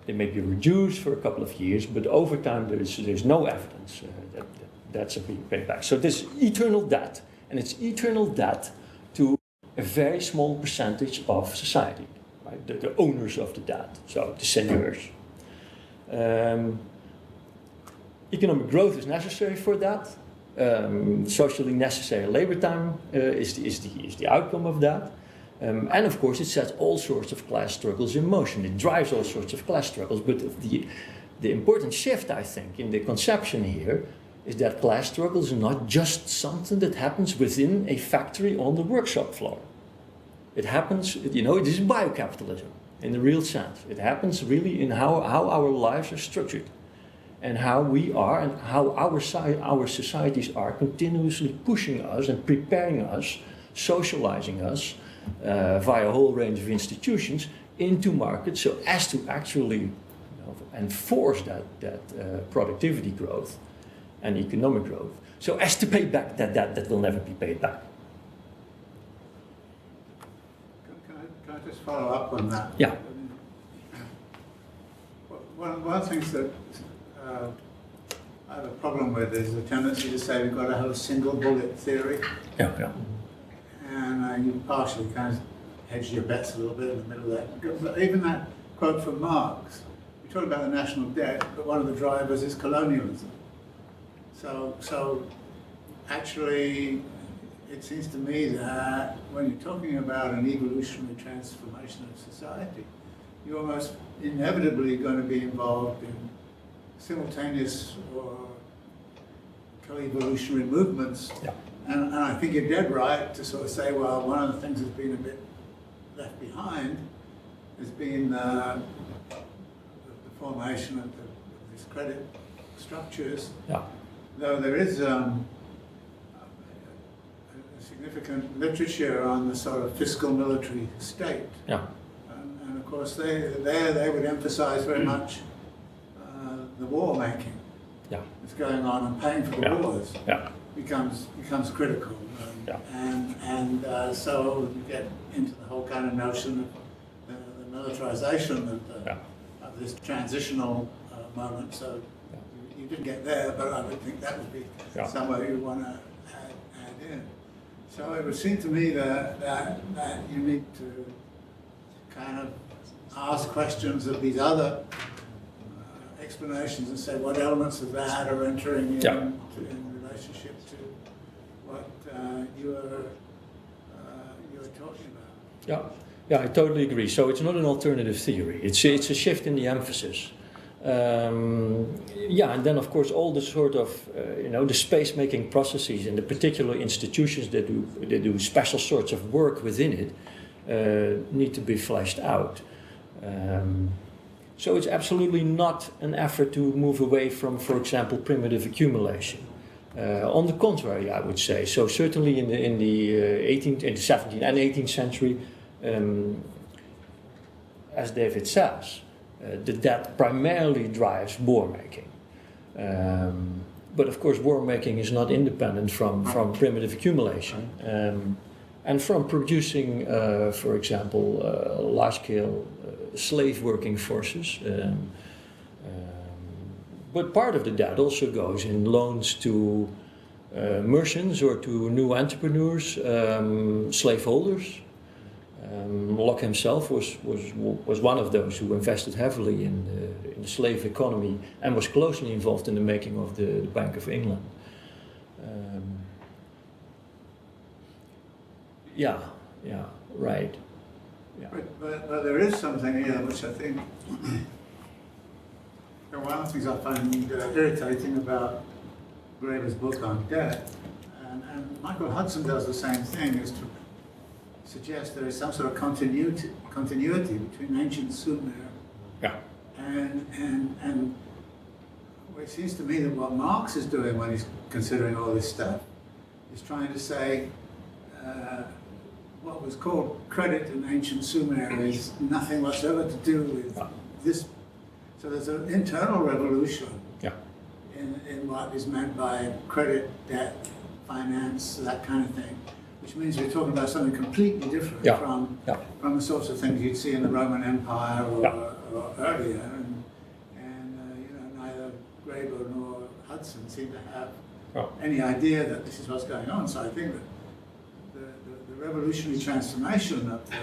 They may be reduced for a couple of years, but over time there's no evidence that debts are being paid back. So this eternal debt, and it's eternal debt to a very small percentage of society, right? The owners of the debt, so the seigneurs. Economic growth is necessary for that. Socially necessary labor time is the outcome of that. And of course, it sets all sorts of class struggles in motion. It drives all sorts of class struggles. But the important shift, I think, in the conception here is that class struggles are not just something that happens within a factory on the workshop floor. It happens, it is biocapitalism in the real sense. It happens really in how our lives are structured and how we are and how our societies are continuously pushing us and preparing us, socializing us via a whole range of institutions into markets so as to actually enforce that productivity growth and economic growth, so as to pay back that will never be paid back. Can I just follow up on that? Yeah. One of the things that I have a problem with is the tendency to say we've got to have a single bullet theory. Yeah. And you partially kind of hedged your bets a little bit in the middle of that. But even that quote from Marx, we talk about the national debt, but one of the drivers is colonialism. So actually, it seems to me that when you're talking about an evolutionary transformation of society, you're almost inevitably going to be involved in simultaneous or co-evolutionary movements. Yeah. And I think you're dead right to sort of say, well, one of the things that's been a bit left behind has been the formation of these credit structures. Yeah. Though there is a significant literature on the sort of fiscal military state. Yeah. And of course, they would emphasize very much the war making that's going on, and paying for the wars becomes critical. And so you get into the whole kind of notion of the militarization of this transitional moment. So you didn't get there, but I would think that would be somewhere you want to add in. So it would seem to me that you need to kind of ask questions of these other explanations and say what elements of that are entering in relationship to what you are talking about. Yeah, I totally agree. So it's not an alternative theory. It's a shift in the emphasis. And then of course all the sort of the space-making processes and the particular institutions that do special sorts of work within it need to be fleshed out. So it's absolutely not an effort to move away from, for example, primitive accumulation. On the contrary, I would say. So certainly in the 17th and 18th century, as David says, the debt primarily drives war making. But of course, war making is not independent from primitive accumulation and from producing, for example, large-scale slave working forces. But part of the debt also goes in loans to merchants or to new entrepreneurs, slaveholders. Locke himself was one of those who invested heavily in the slave economy and was closely involved in the making of the Bank of England. Right. Yeah. But there is something here which I think, one of the things I find irritating about Graeber's book on debt, and Michael Hudson does the same thing, is to suggest there is some sort of continuity between ancient Sumer and it seems to me that what Marx is doing when he's considering all this stuff is trying to say what was called credit in ancient Sumer is nothing whatsoever to do with this. So there's an internal revolution in what is meant by credit, debt, finance, that kind of thing, which means we're talking about something completely different from the sorts of things you'd see in the Roman Empire or earlier. And you know, neither Graeber nor Hudson seem to have any idea that this is what's going on. So I think that the revolutionary transformation of the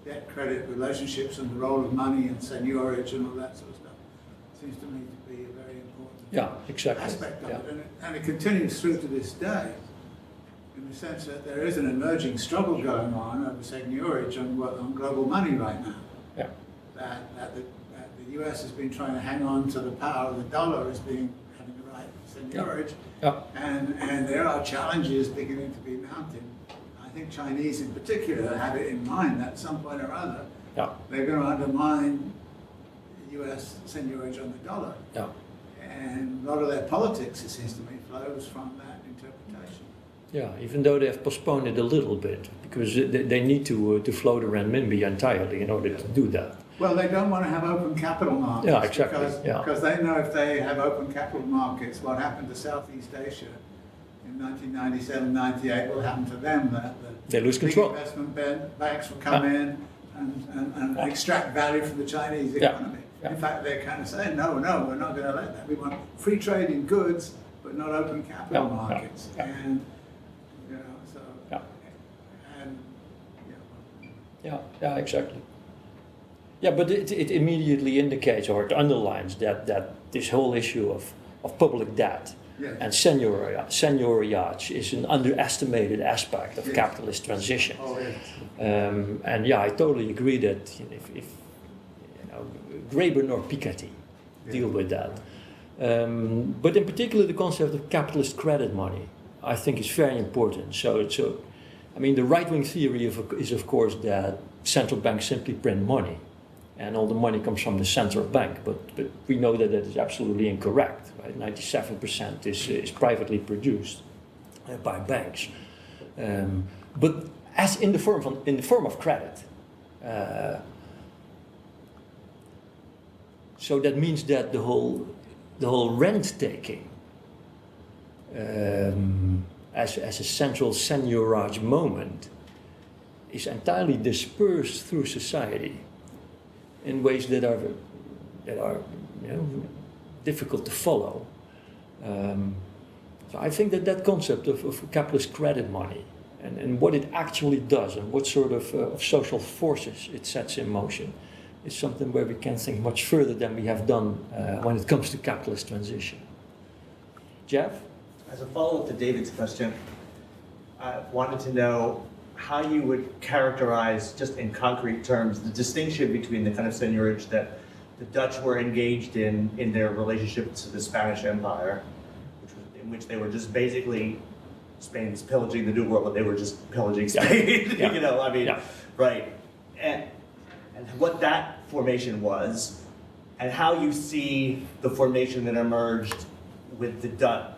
debt-credit relationships and the role of money and seigniorage and all that sort of stuff seems to me to be a very important aspect of it. And it continues through to this day, in the sense that there is an emerging struggle going on over seigniorage on global money right now. Yeah. That the US has been trying to hang on to the power of the dollar as being having the right seigniorage, and there are challenges beginning to be mounted. I think Chinese in particular have it in mind that at some point or other they're going to undermine US seigniorage on the dollar. And a lot of their politics, it seems to me, flows from that interpretation. Yeah, even though they've postponed it a little bit, because they need to flow the renminbi entirely in order to do that. Well, they don't want to have open capital markets. Yeah, exactly. Because they know if they have open capital markets, what happened to Southeast Asia in 1997-98 will happen to them. They lose control. Investment banks will come in and extract value from the Chinese economy. In fact, they're kind of saying, no, we're not going to let that. We want free trade in goods, but not open capital markets. And, you know, so, exactly. Yeah, but it immediately indicates or it underlines that this whole issue of public debt and seigniorage is an underestimated aspect of capitalist transition. And yeah, I totally agree that if you know, Graeber nor Piketty deal with that. But in particular, the concept of capitalist credit money, I think, is very important. So I mean, the right-wing theory is of course that central banks simply print money, and all the money comes from the central bank. But we know that that is absolutely incorrect. Right? 97% is privately produced by banks. But as in the form of credit. So that means that the whole rent taking as a central seigniorage moment is entirely dispersed through society in ways that are you know, difficult to follow. So I think that concept of capitalist credit money and what it actually does and what sort of social forces it sets in motion is something where we can think much further than we have done when it comes to capitalist transition. Jeff? As a follow-up to David's question, I wanted to know how you would characterize, just in concrete terms, the distinction between the kind of seigniorage that the Dutch were engaged in their relationship to the Spanish Empire, in which they were just basically, Spain's pillaging the New World, but they were just pillaging Spain, you know, I mean, right. And what that formation was, and how you see the formation that emerged with the Dutch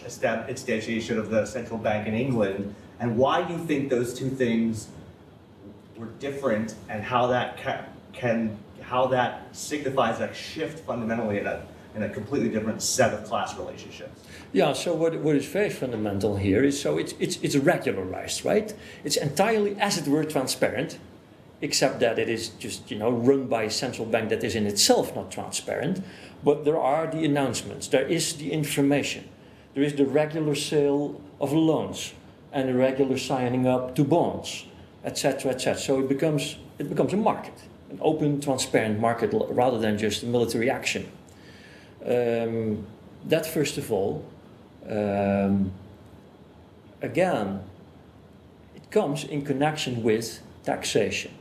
instantiation of the central bank in England, and why you think those two things were different, and how that how that signifies a shift fundamentally in a completely different set of class relationships. Yeah, so what is very fundamental here is, so it's regularized, right? It's entirely, as it were, transparent, except that it is just, you know, run by a central bank that is in itself not transparent. But there are the announcements, there is the information, there is the regular sale of loans and the regular signing up to bonds, etc., etc. So it becomes a market, an open, transparent market rather than just a military action. That first of all, again, it comes in connection with taxation.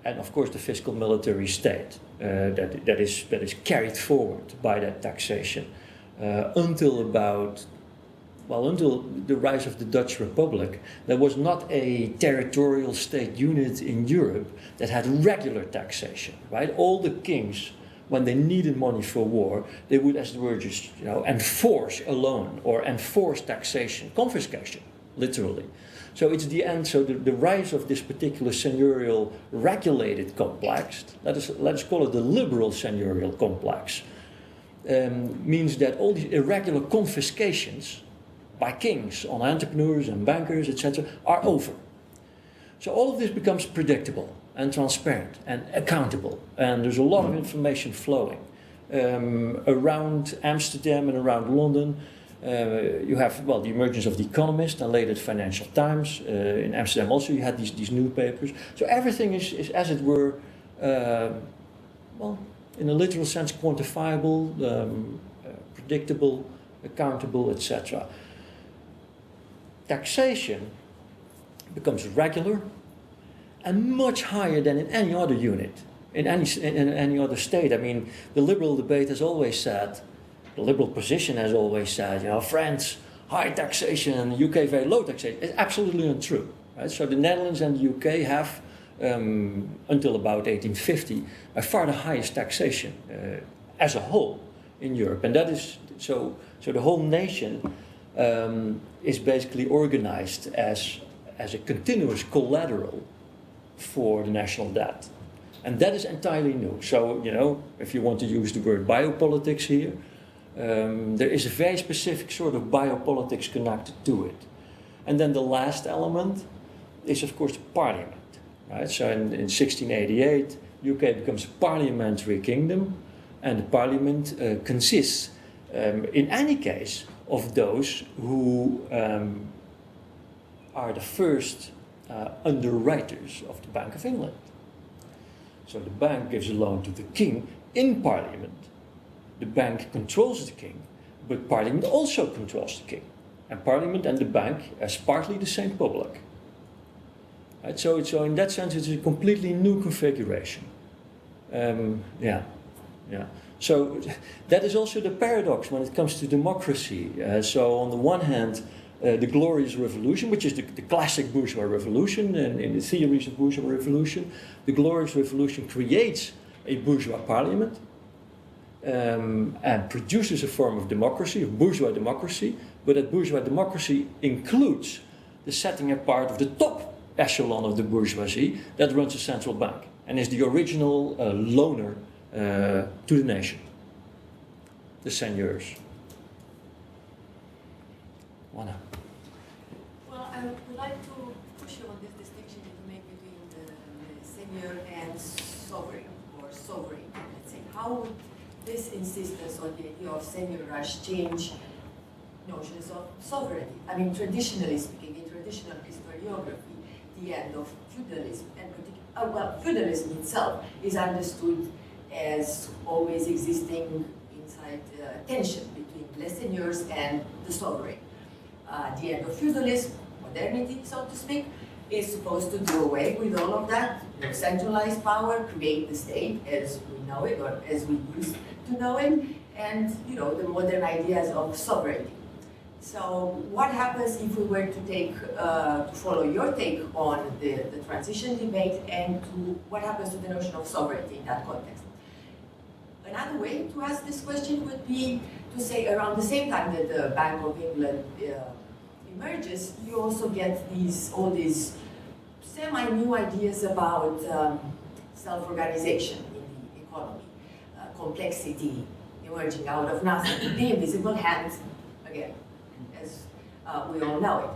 And of course the fiscal military state that is carried forward by that taxation until the rise of the Dutch Republic. There was not a territorial state unit in Europe that had regular taxation, right? All the kings, when they needed money for war, they would, as it were, just, you know, enforce a loan or enforce taxation, confiscation, literally. So it's the end. So the rise of this particular seigniorial regulated complex, let us call it the liberal seigniorial complex, means that all these irregular confiscations by kings on entrepreneurs and bankers, etc., are over. So all of this becomes predictable and transparent and accountable, and there's a lot of information flowing. Around Amsterdam and around London, you have, well, the emergence of The Economist and later the Financial Times. In Amsterdam also you had these newspapers. So everything is as it were, well, in a literal sense, quantifiable, predictable, accountable, etc. Taxation becomes regular and much higher than in any other unit, in any other state. I mean, the liberal debate has always said, the liberal position has always said, you know, France, high taxation, and the UK, very low taxation. It's absolutely untrue, right? So the Netherlands and the UK have, until about 1850, by far the highest taxation as a whole in Europe. And that is, so the whole nation is basically organized as a continuous collateral for the national debt. And that is entirely new. So, you know, if you want to use the word biopolitics here, there is a very specific sort of biopolitics connected to it. And then the last element is, of course, the parliament, right? So in 1688, UK becomes a parliamentary kingdom, and the parliament consists, in any case, of those who are the first underwriters of the Bank of England. So the bank gives a loan to the king in parliament. The bank controls the king, but parliament also controls the king. And parliament and the bank as partly the same public. Right? So in that sense, it's a completely new configuration. So that is also the paradox when it comes to democracy. So on the one hand, the Glorious Revolution, which is the classic bourgeois revolution, and in the theories of bourgeois revolution, the Glorious Revolution creates a bourgeois parliament and produces a form of democracy, of bourgeois democracy, but that bourgeois democracy includes the setting apart of the top echelon of the bourgeoisie that runs a central bank and is the original loaner to the nation, the seigneurs. Juana. Well, I would like to push you on this distinction that you make between the seigneur and sovereign, or sovereign, let's say. How would this insistence on the idea of seigneurage change notions of sovereignty? I mean, traditionally speaking, in traditional historiography, the end of feudalism, and feudalism itself is understood as always existing inside tension between les seigneurs and the sovereign. The end of feudalism, modernity, so to speak, is supposed to do away with all of that, centralized power, create the state as we know it, or as we used to know it, and, you know, the modern ideas of sovereignty. So what happens if we were to take, to follow your take on the transition debate, and to what happens to the notion of sovereignty in that context? Another way to ask this question would be to say around the same time that the Bank of England emerges, you also get all these semi-new ideas about self-organization in the economy, complexity emerging out of nothing, the invisible hand, again, as we all know it.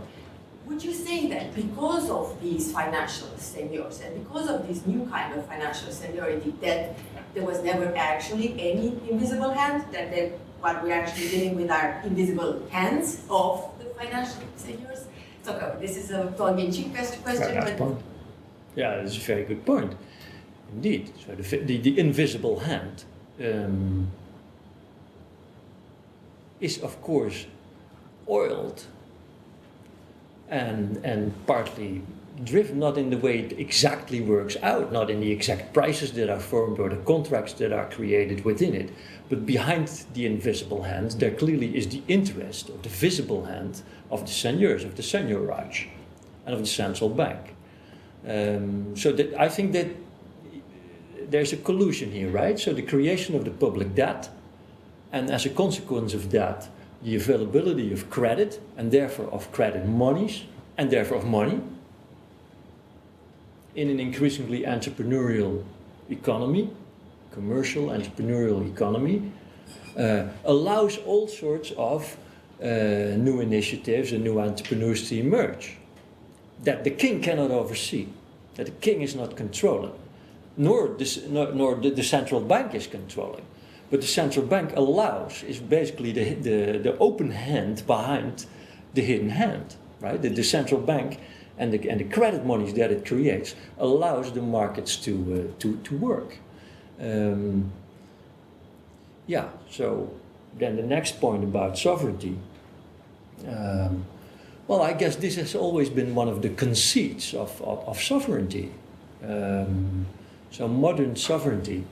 Would you say that because of these financial seniors and because of this new kind of financial seniority, that there was never actually any invisible hand, that what we're actually dealing with are invisible hands of the financial seniors? So this is a tongue-in-cheek question. Yeah, that's a very good point. Indeed. So the invisible hand is, of course, oiled and partly driven not in the way it exactly works out, not in the exact prices that are formed or the contracts that are created within it, but behind the invisible hand there clearly is the interest of the visible hand of the seigneurs, of the seigneurage, and of the central bank. So that I think that there's a collusion here, right? So the creation of the public debt, and as a consequence of that, the availability of credit, and therefore of credit monies, and therefore of money, in an increasingly entrepreneurial economy, commercial entrepreneurial economy, allows all sorts of new initiatives and new entrepreneurs to emerge that the king cannot oversee, that the king is not controlling, nor the central bank is controlling. But the central bank allows, is basically the open hand behind the hidden hand, right? The central bank and the credit monies that it creates allows the markets to work. Yeah, so then the next point about sovereignty. Well, I guess this has always been one of the conceits of sovereignty. So modern sovereignty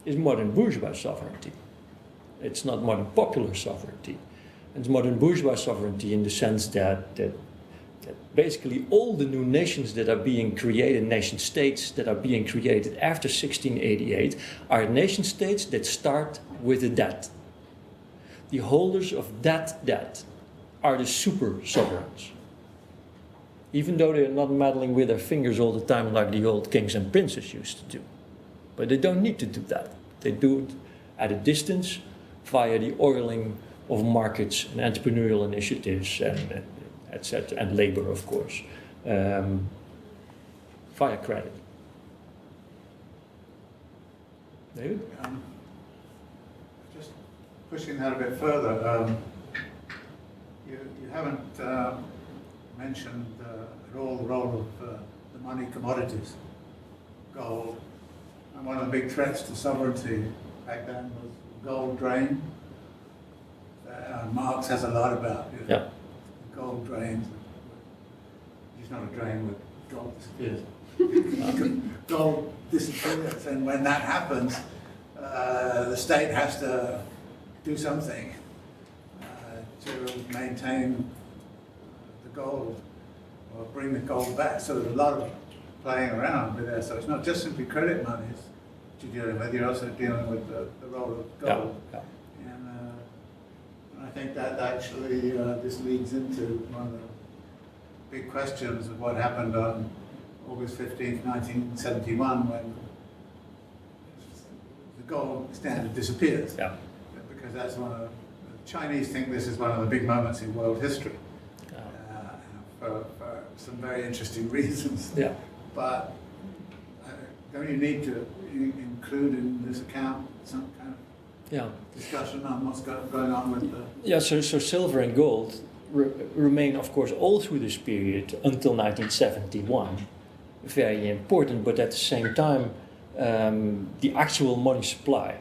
is modern bourgeois sovereignty. It's not modern popular sovereignty. It's modern bourgeois sovereignty in the sense that basically all the new nations that are being created, nation states that are being created after 1688, are nation states that start with a debt. The holders of that debt are the super sovereigns. Even though they're not meddling with their fingers all the time like the old kings and princes used to do. But they don't need to do that. They do it at a distance via the oiling of markets and entrepreneurial initiatives and etc. and labor, of course, via credit. David? Just pushing that a bit further, you haven't mentioned at all the role of the money commodities, gold. And one of the big threats to sovereignty back then was gold drain. Marx has a lot about gold drains. It's not a drain where gold disappears. Gold disappears, and when that happens, the state has to do something to maintain the gold or bring the gold back. So there's a lot of playing around with there. So it's not just simply credit monies that you're dealing with, you're also dealing with the role of gold. Yeah. And I think that actually this leads into one of the big questions of what happened on August 15th, 1971, when the gold standard disappears. Yeah. Because that's one of the Chinese think this is one of the big moments in world history. For some very interesting reasons. Yeah. But don't you need to include in this account some kind of discussion on what's going on with the... Yeah, so silver and gold remain, of course, all through this period until 1971 very important, but at the same time, the actual money supply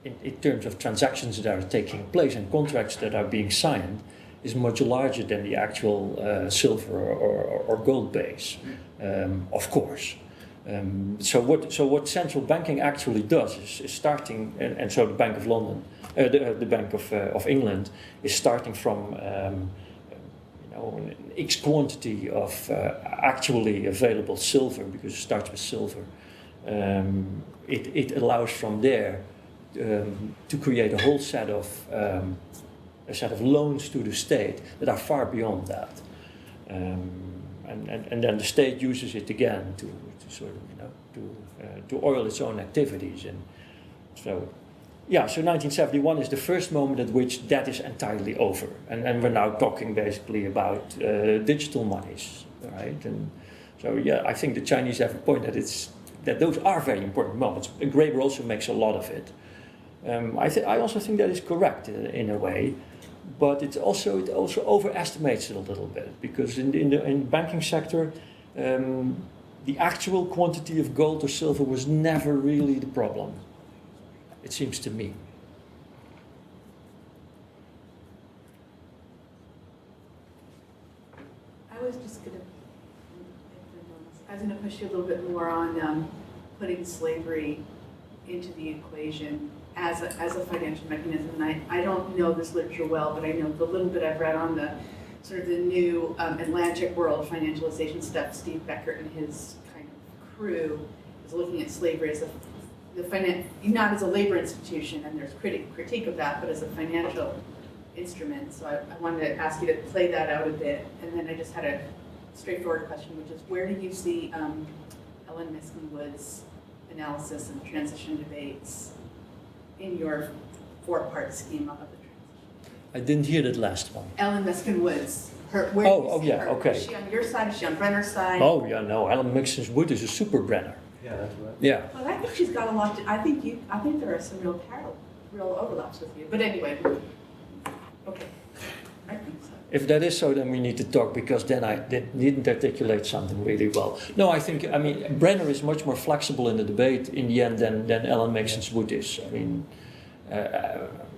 in terms of transactions that are taking place and contracts that are being signed is much larger than the actual silver or gold base, of course. So what central banking actually does is starting, and so the Bank of London, the Bank of England is starting from an X quantity of actually available silver, because it starts with silver. It allows from there to create a whole set of loans to the state that are far beyond that, and then the state uses it again to sort of to oil its own activities. And so 1971 is the first moment at which that is entirely over, and we're now talking basically about digital monies, right? And so I think the Chinese have a point that those are very important moments. Graeber also makes a lot of it. I also think that is correct in a way, but it also overestimates it a little bit, because in the banking sector, the actual quantity of gold or silver was never really the problem, it seems to me. I was going to push you a little bit more on putting slavery into the equation as a financial mechanism. And I don't know this literature well, but I know the little bit I've read on the sort of the new Atlantic world financialization stuff. Steve Becker and his kind of crew is looking at slavery as not as a labor institution, and there's critique of that, but as a financial instrument. So I wanted to ask you to play that out a bit, and then I just had a straightforward question, which is, where do you see Ellen Miskin-Wood's analysis and transition debates in your four-part schema of the transition? I didn't hear that last one. Ellen Miskin Woods, where Oh, do you oh, see yeah, her? okay. Is she on your side? Is she on Brenner's side? Oh yeah, no, Alan Mixon's Wood is a super Brenner. Yeah, that's right. Yeah. Well, I think she's got a lot to, I think there are some real overlaps with you. But anyway, okay. I think so. If that is so, then we need to talk, because then I didn't articulate something really well. No, I mean, Brenner is much more flexible in the debate in the end than Alan Mixon's Wood is. I mean,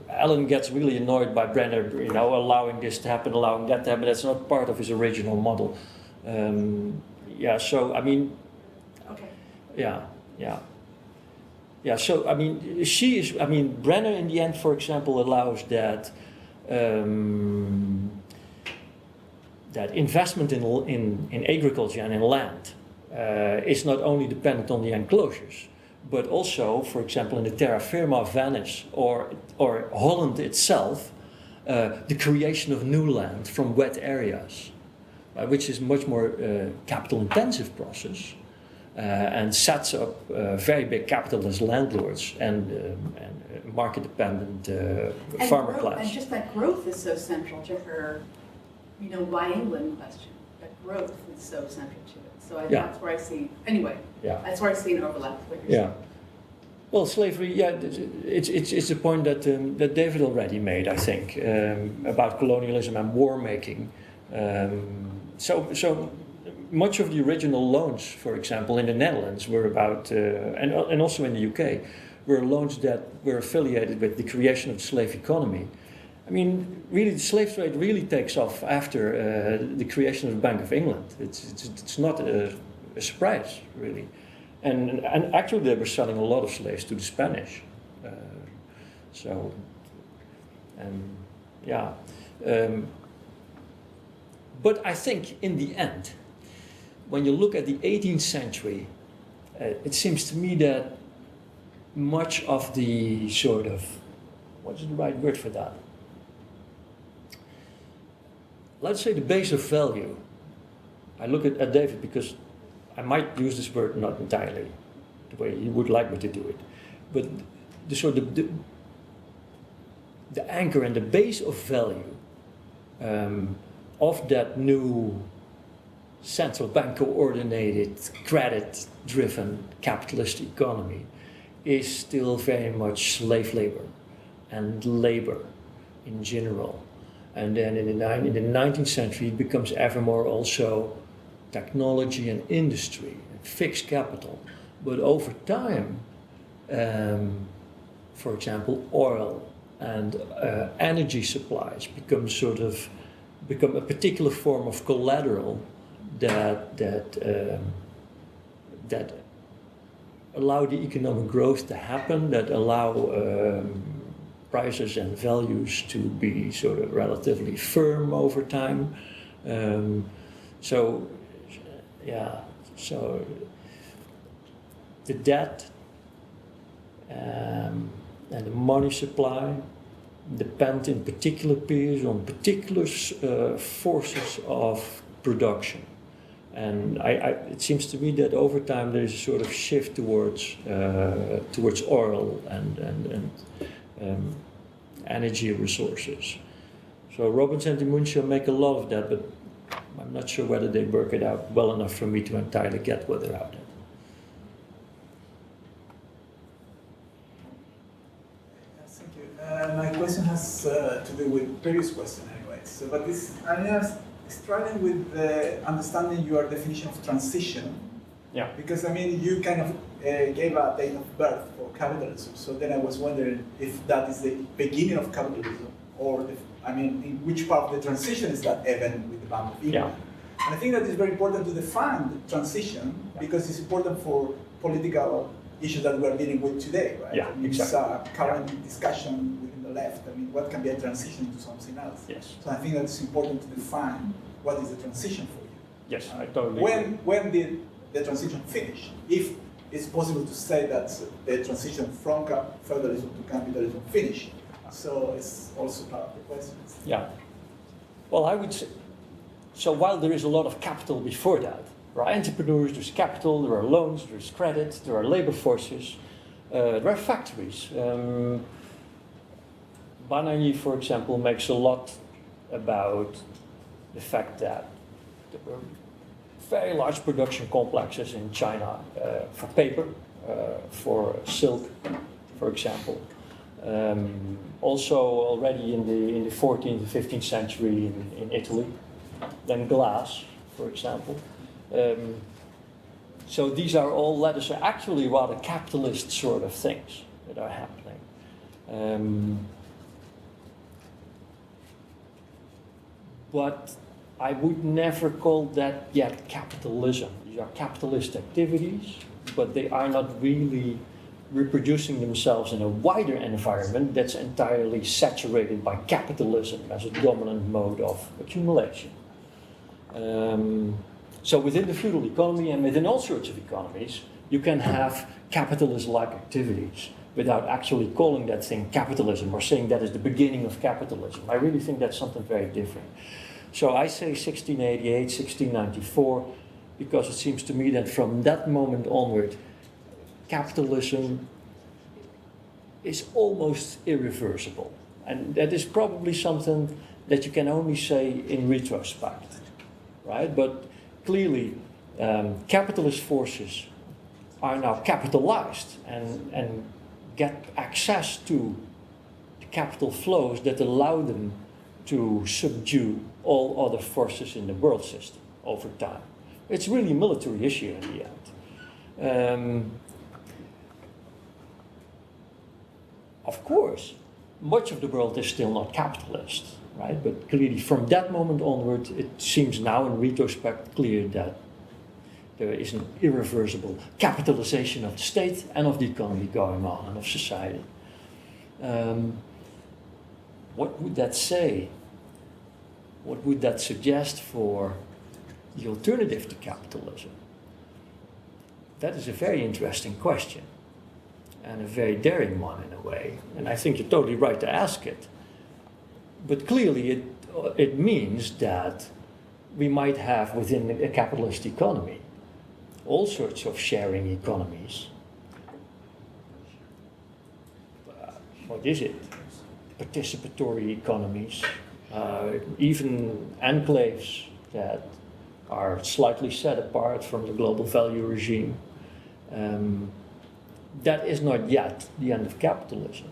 Alan gets really annoyed by Brenner, allowing this to happen, allowing that to happen. That's not part of his original model. Yeah, so I mean, Okay. Yeah, so I mean, Brenner in the end, for example, allows that that investment in agriculture and in land is not only dependent on the enclosures, but also, for example, in the terra firma of Venice or Holland itself, the creation of new land from wet areas, which is much more capital-intensive process. And sets up very big capitalist landlords and market-dependent farmer class. And just that growth is so central to her, why England question. That growth is so central to it. So that's where I see, anyway, that's where I see an overlap with what you're saying. Well, slavery, it's a point that David already made, I think, about colonialism and war making. So much of the original loans, for example, in the Netherlands were about, and also in the UK, were loans that were affiliated with the creation of the slave economy. I mean, really, the slave trade really takes off after the creation of the Bank of England. It's not a surprise, really. And actually, they were selling a lot of slaves to the Spanish. But I think in the end, when you look at the 18th century, it seems to me that much of the sort of, what's the right word for that? Let's say the base of value. I look at David because I might use this word not entirely the way you would like me to do it, but the sort of the anchor and the base of value of that new central bank coordinated, credit driven capitalist economy is still very much slave labor and labor in general. And then in the 19th century it becomes ever more also technology and industry and fixed capital. But over time, for example, oil and energy supplies become a particular form of collateral that allow the economic growth to happen, that allow prices and values to be sort of relatively firm over time. So the debt and the money supply depend in particular periods on particular forces of production. And it seems to me that over time there is a sort of shift towards oil and energy resources. So Robbins and Dimuncio make a lot of that, but I'm not sure whether they work it out well enough for me to entirely get what they're out at. Thank you. My question has to do with previous question anyways. So, but I'm struggling with understanding your definition of transition. Yeah. Because you kind of gave a date of birth for capitalism. So then I was wondering if that is the beginning of capitalism, or in which part of the transition is that event with the Bank of England. Yeah. And I think that it's very important to define the transition because it's important for political issues that we're dealing with today, right? Yeah, It's exactly. a current discussion within the left. What can be a transition to something else? Yes. So I think that it's important to define what is the transition for you. Yes, I totally agree. When did the transition finish? If it's possible to say that the transition from feudalism to capitalism finished. So it's also part of the question. Yeah. Well, I would say, so while there is a lot of capital before that, There are entrepreneurs, there's capital, there are loans, there's credit, there are labor forces, there are factories. Banerjee, for example, makes a lot about the fact that there were very large production complexes in China for paper, for silk, for example. Also already in the 14th and 15th century in Italy, then glass, for example. So these are all, let us say, actually rather capitalist sort of things that are happening. But I would never call that yet capitalism. These are capitalist activities, but they are not really reproducing themselves in a wider environment that's entirely saturated by capitalism as a dominant mode of accumulation. So within the feudal economy and within all sorts of economies, you can have capitalist-like activities without actually calling that thing capitalism or saying that is the beginning of capitalism. I really think that's something very different. So I say 1688, 1694, because it seems to me that from that moment onward, capitalism is almost irreversible. And that is probably something that you can only say in retrospect, right? But clearly, capitalist forces are now capitalized and get access to the capital flows that allow them to subdue all other forces in the world system over time. It's really a military issue in the end. Of course, much of the world is still not capitalist, right? But clearly from that moment onward, it seems now in retrospect clear that there is an irreversible capitalization of the state and of the economy going on and of society. What would that say? What would that suggest for the alternative to capitalism? That is a very interesting question and a very daring one in a way. And I think you're totally right to ask it. But clearly it means that we might have within a capitalist economy all sorts of sharing economies. What is it? Participatory economies, even enclaves that are slightly set apart from the global value regime. That is not yet the end of capitalism.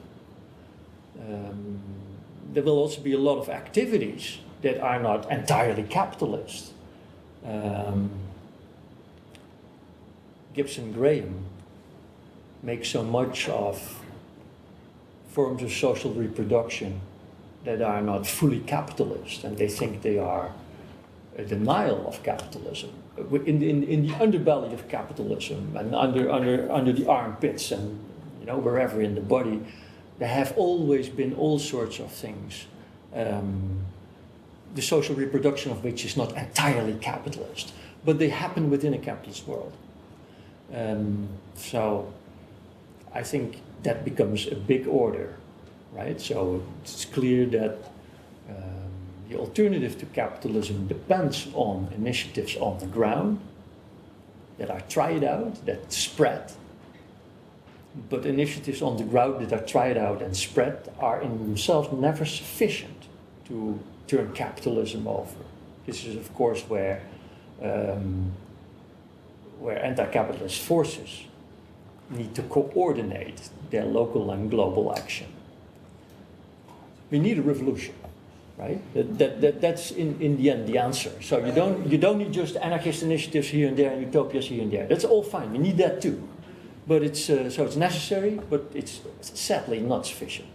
There will also be a lot of activities that are not entirely capitalist. Gibson Graham makes so much of forms of social reproduction that are not fully capitalist, and they think they are a denial of capitalism. In the underbelly of capitalism and under the armpits and wherever in the body, there have always been all sorts of things. The social reproduction of which is not entirely capitalist, but they happen within a capitalist world. So I think that becomes a big order, right? So it's clear that the alternative to capitalism depends on initiatives on the ground that are tried out, that spread. But initiatives on the ground that are tried out and spread are in themselves never sufficient to turn capitalism over. This is, of course, where anti-capitalist forces need to coordinate their local and global action. We need a revolution, right? That's in the end the answer. So you don't need just anarchist initiatives here and there and utopias here and there. That's all fine. We need that too, but it's necessary, but it's sadly not sufficient.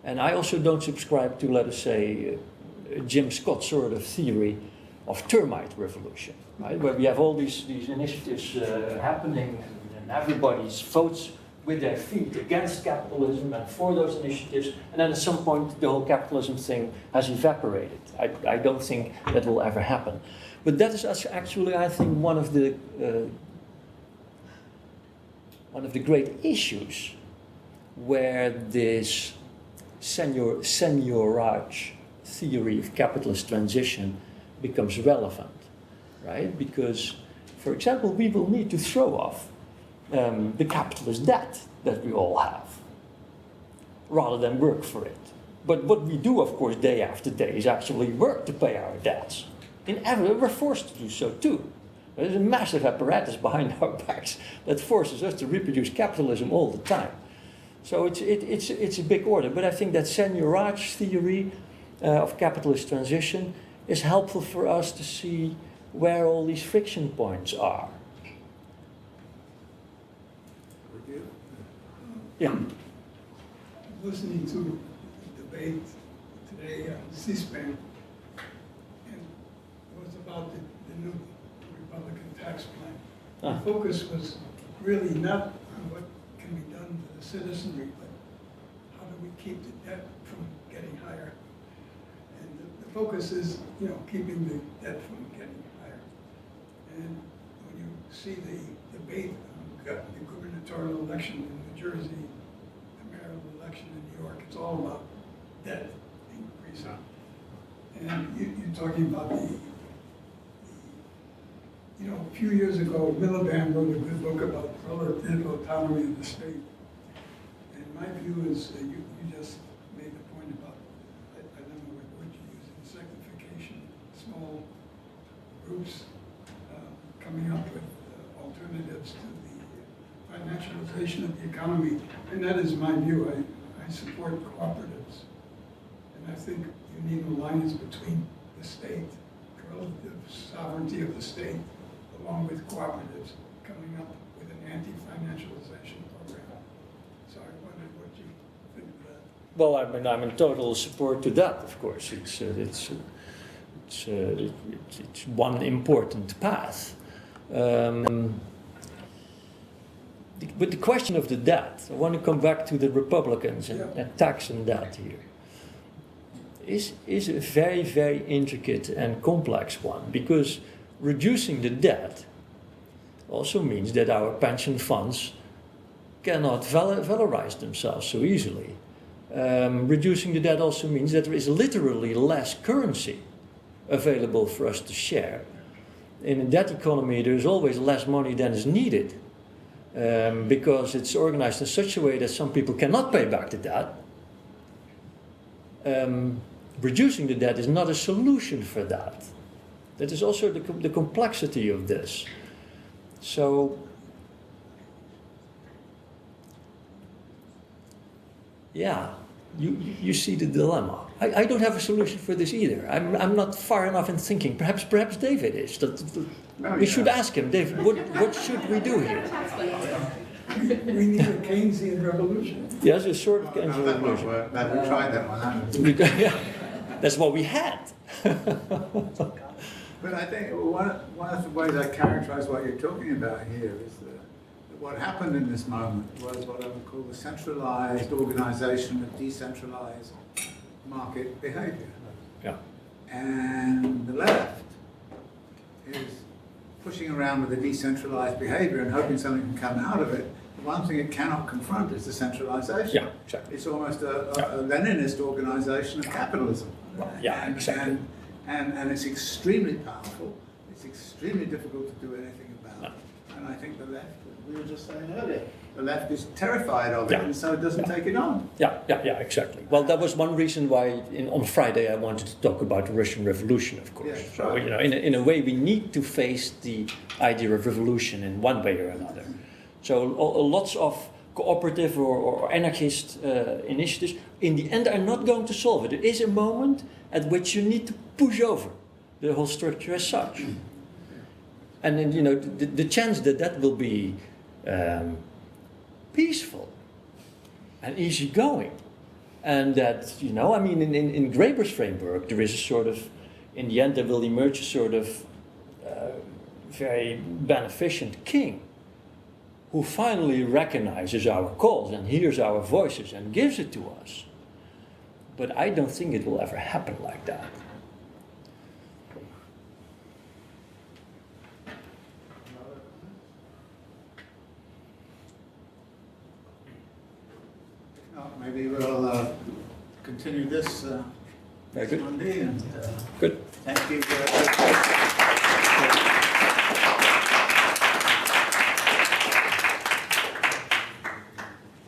And I also don't subscribe to, let us say, Jim Scott sort of theory of termite revolution, right? Where we have all these initiatives happening and everybody votes with their feet against capitalism and for those initiatives, and then at some point the whole capitalism thing has evaporated. I don't think that will ever happen. But that is actually, I think, one of the great issues where this seigniorage theory of capitalist transition becomes relevant. right? Because, for example, we will need to throw off the capitalist debt that we all have, rather than work for it. But what we do, of course, day after day is actually work to pay our debts. We're forced to do so too. There's a massive apparatus behind our backs that forces us to reproduce capitalism all the time. So it's a big order. But I think that seigniorage theory of capitalist transition is helpful for us to see where all these friction points are. Yeah. Listening to the debate today on C-SPAN, and it was about the new Republican tax plan. The focus was really not on what can be done to the citizenry, but how do we keep the debt from getting higher? And the focus is, keeping the debt from getting higher. And when you see the debate on the gubernatorial election in New Jersey, the mayoral election in New York, it's all about debt increase. And you're talking about a few years ago, Miliband wrote a good book about relative autonomy of the state. And my view is, you just made the point about, I don't know what word you use, insectification, small groups coming up with alternatives to the financialization of the economy. And that is my view. I support cooperatives. And I think you need an alliance between the state, the relative sovereignty of the state, along with cooperatives, coming up with an anti-financialization program. So I wondered what you think of that. Well, I'm in total support to that. Of course, it's one important path. But the question of the debt, I want to come back to the Republicans and tax and debt here, is a very, very intricate and complex one, because reducing the debt also means that our pension funds cannot valorize themselves so easily. Reducing the debt also means that there is literally less currency available for us to share. In a debt economy, there is always less money than is needed, because it's organized in such a way that some people cannot pay back the debt. Reducing the debt is not a solution for that. That is also the complexity of this. So, yeah, you see the dilemma. I don't have a solution for this either. I'm not far enough in thinking. Perhaps David is. We should ask him, David, what should we do here? We need a Keynesian revolution. Yes, a sort of Keynesian revolution. We tried that one. Yeah, that's what we had. But I think one of the ways I characterize what you're talking about here is that what happened in this moment was what I would call the centralized organization of decentralized market behavior. Yeah. And the left is pushing around with the decentralized behavior and hoping something can come out of it. The one thing it cannot confront is the centralization. Yeah, exactly. It's almost a Leninist organization of capitalism. Yeah, exactly. And it's extremely powerful. It's extremely difficult to do anything about. No. And I think the left, we were just saying earlier, the left is terrified of it, and so it doesn't take it on. Yeah, exactly. Well, that was one reason why on Friday I wanted to talk about the Russian Revolution, of course. Yeah, so, right. in a way, we need to face the idea of revolution in one way or another. So lots of cooperative or anarchist initiatives, in the end, are not going to solve it. There is a moment at which you need to push over the whole structure as such. And then, the chance that will be peaceful and easygoing, and that, in Graeber's framework, there is a sort of, in the end, there will emerge a sort of very beneficent king who finally recognizes our calls and hears our voices and gives it to us. But I don't think it will ever happen like that. Maybe we'll continue this Very good. Monday. And, Good. thank you.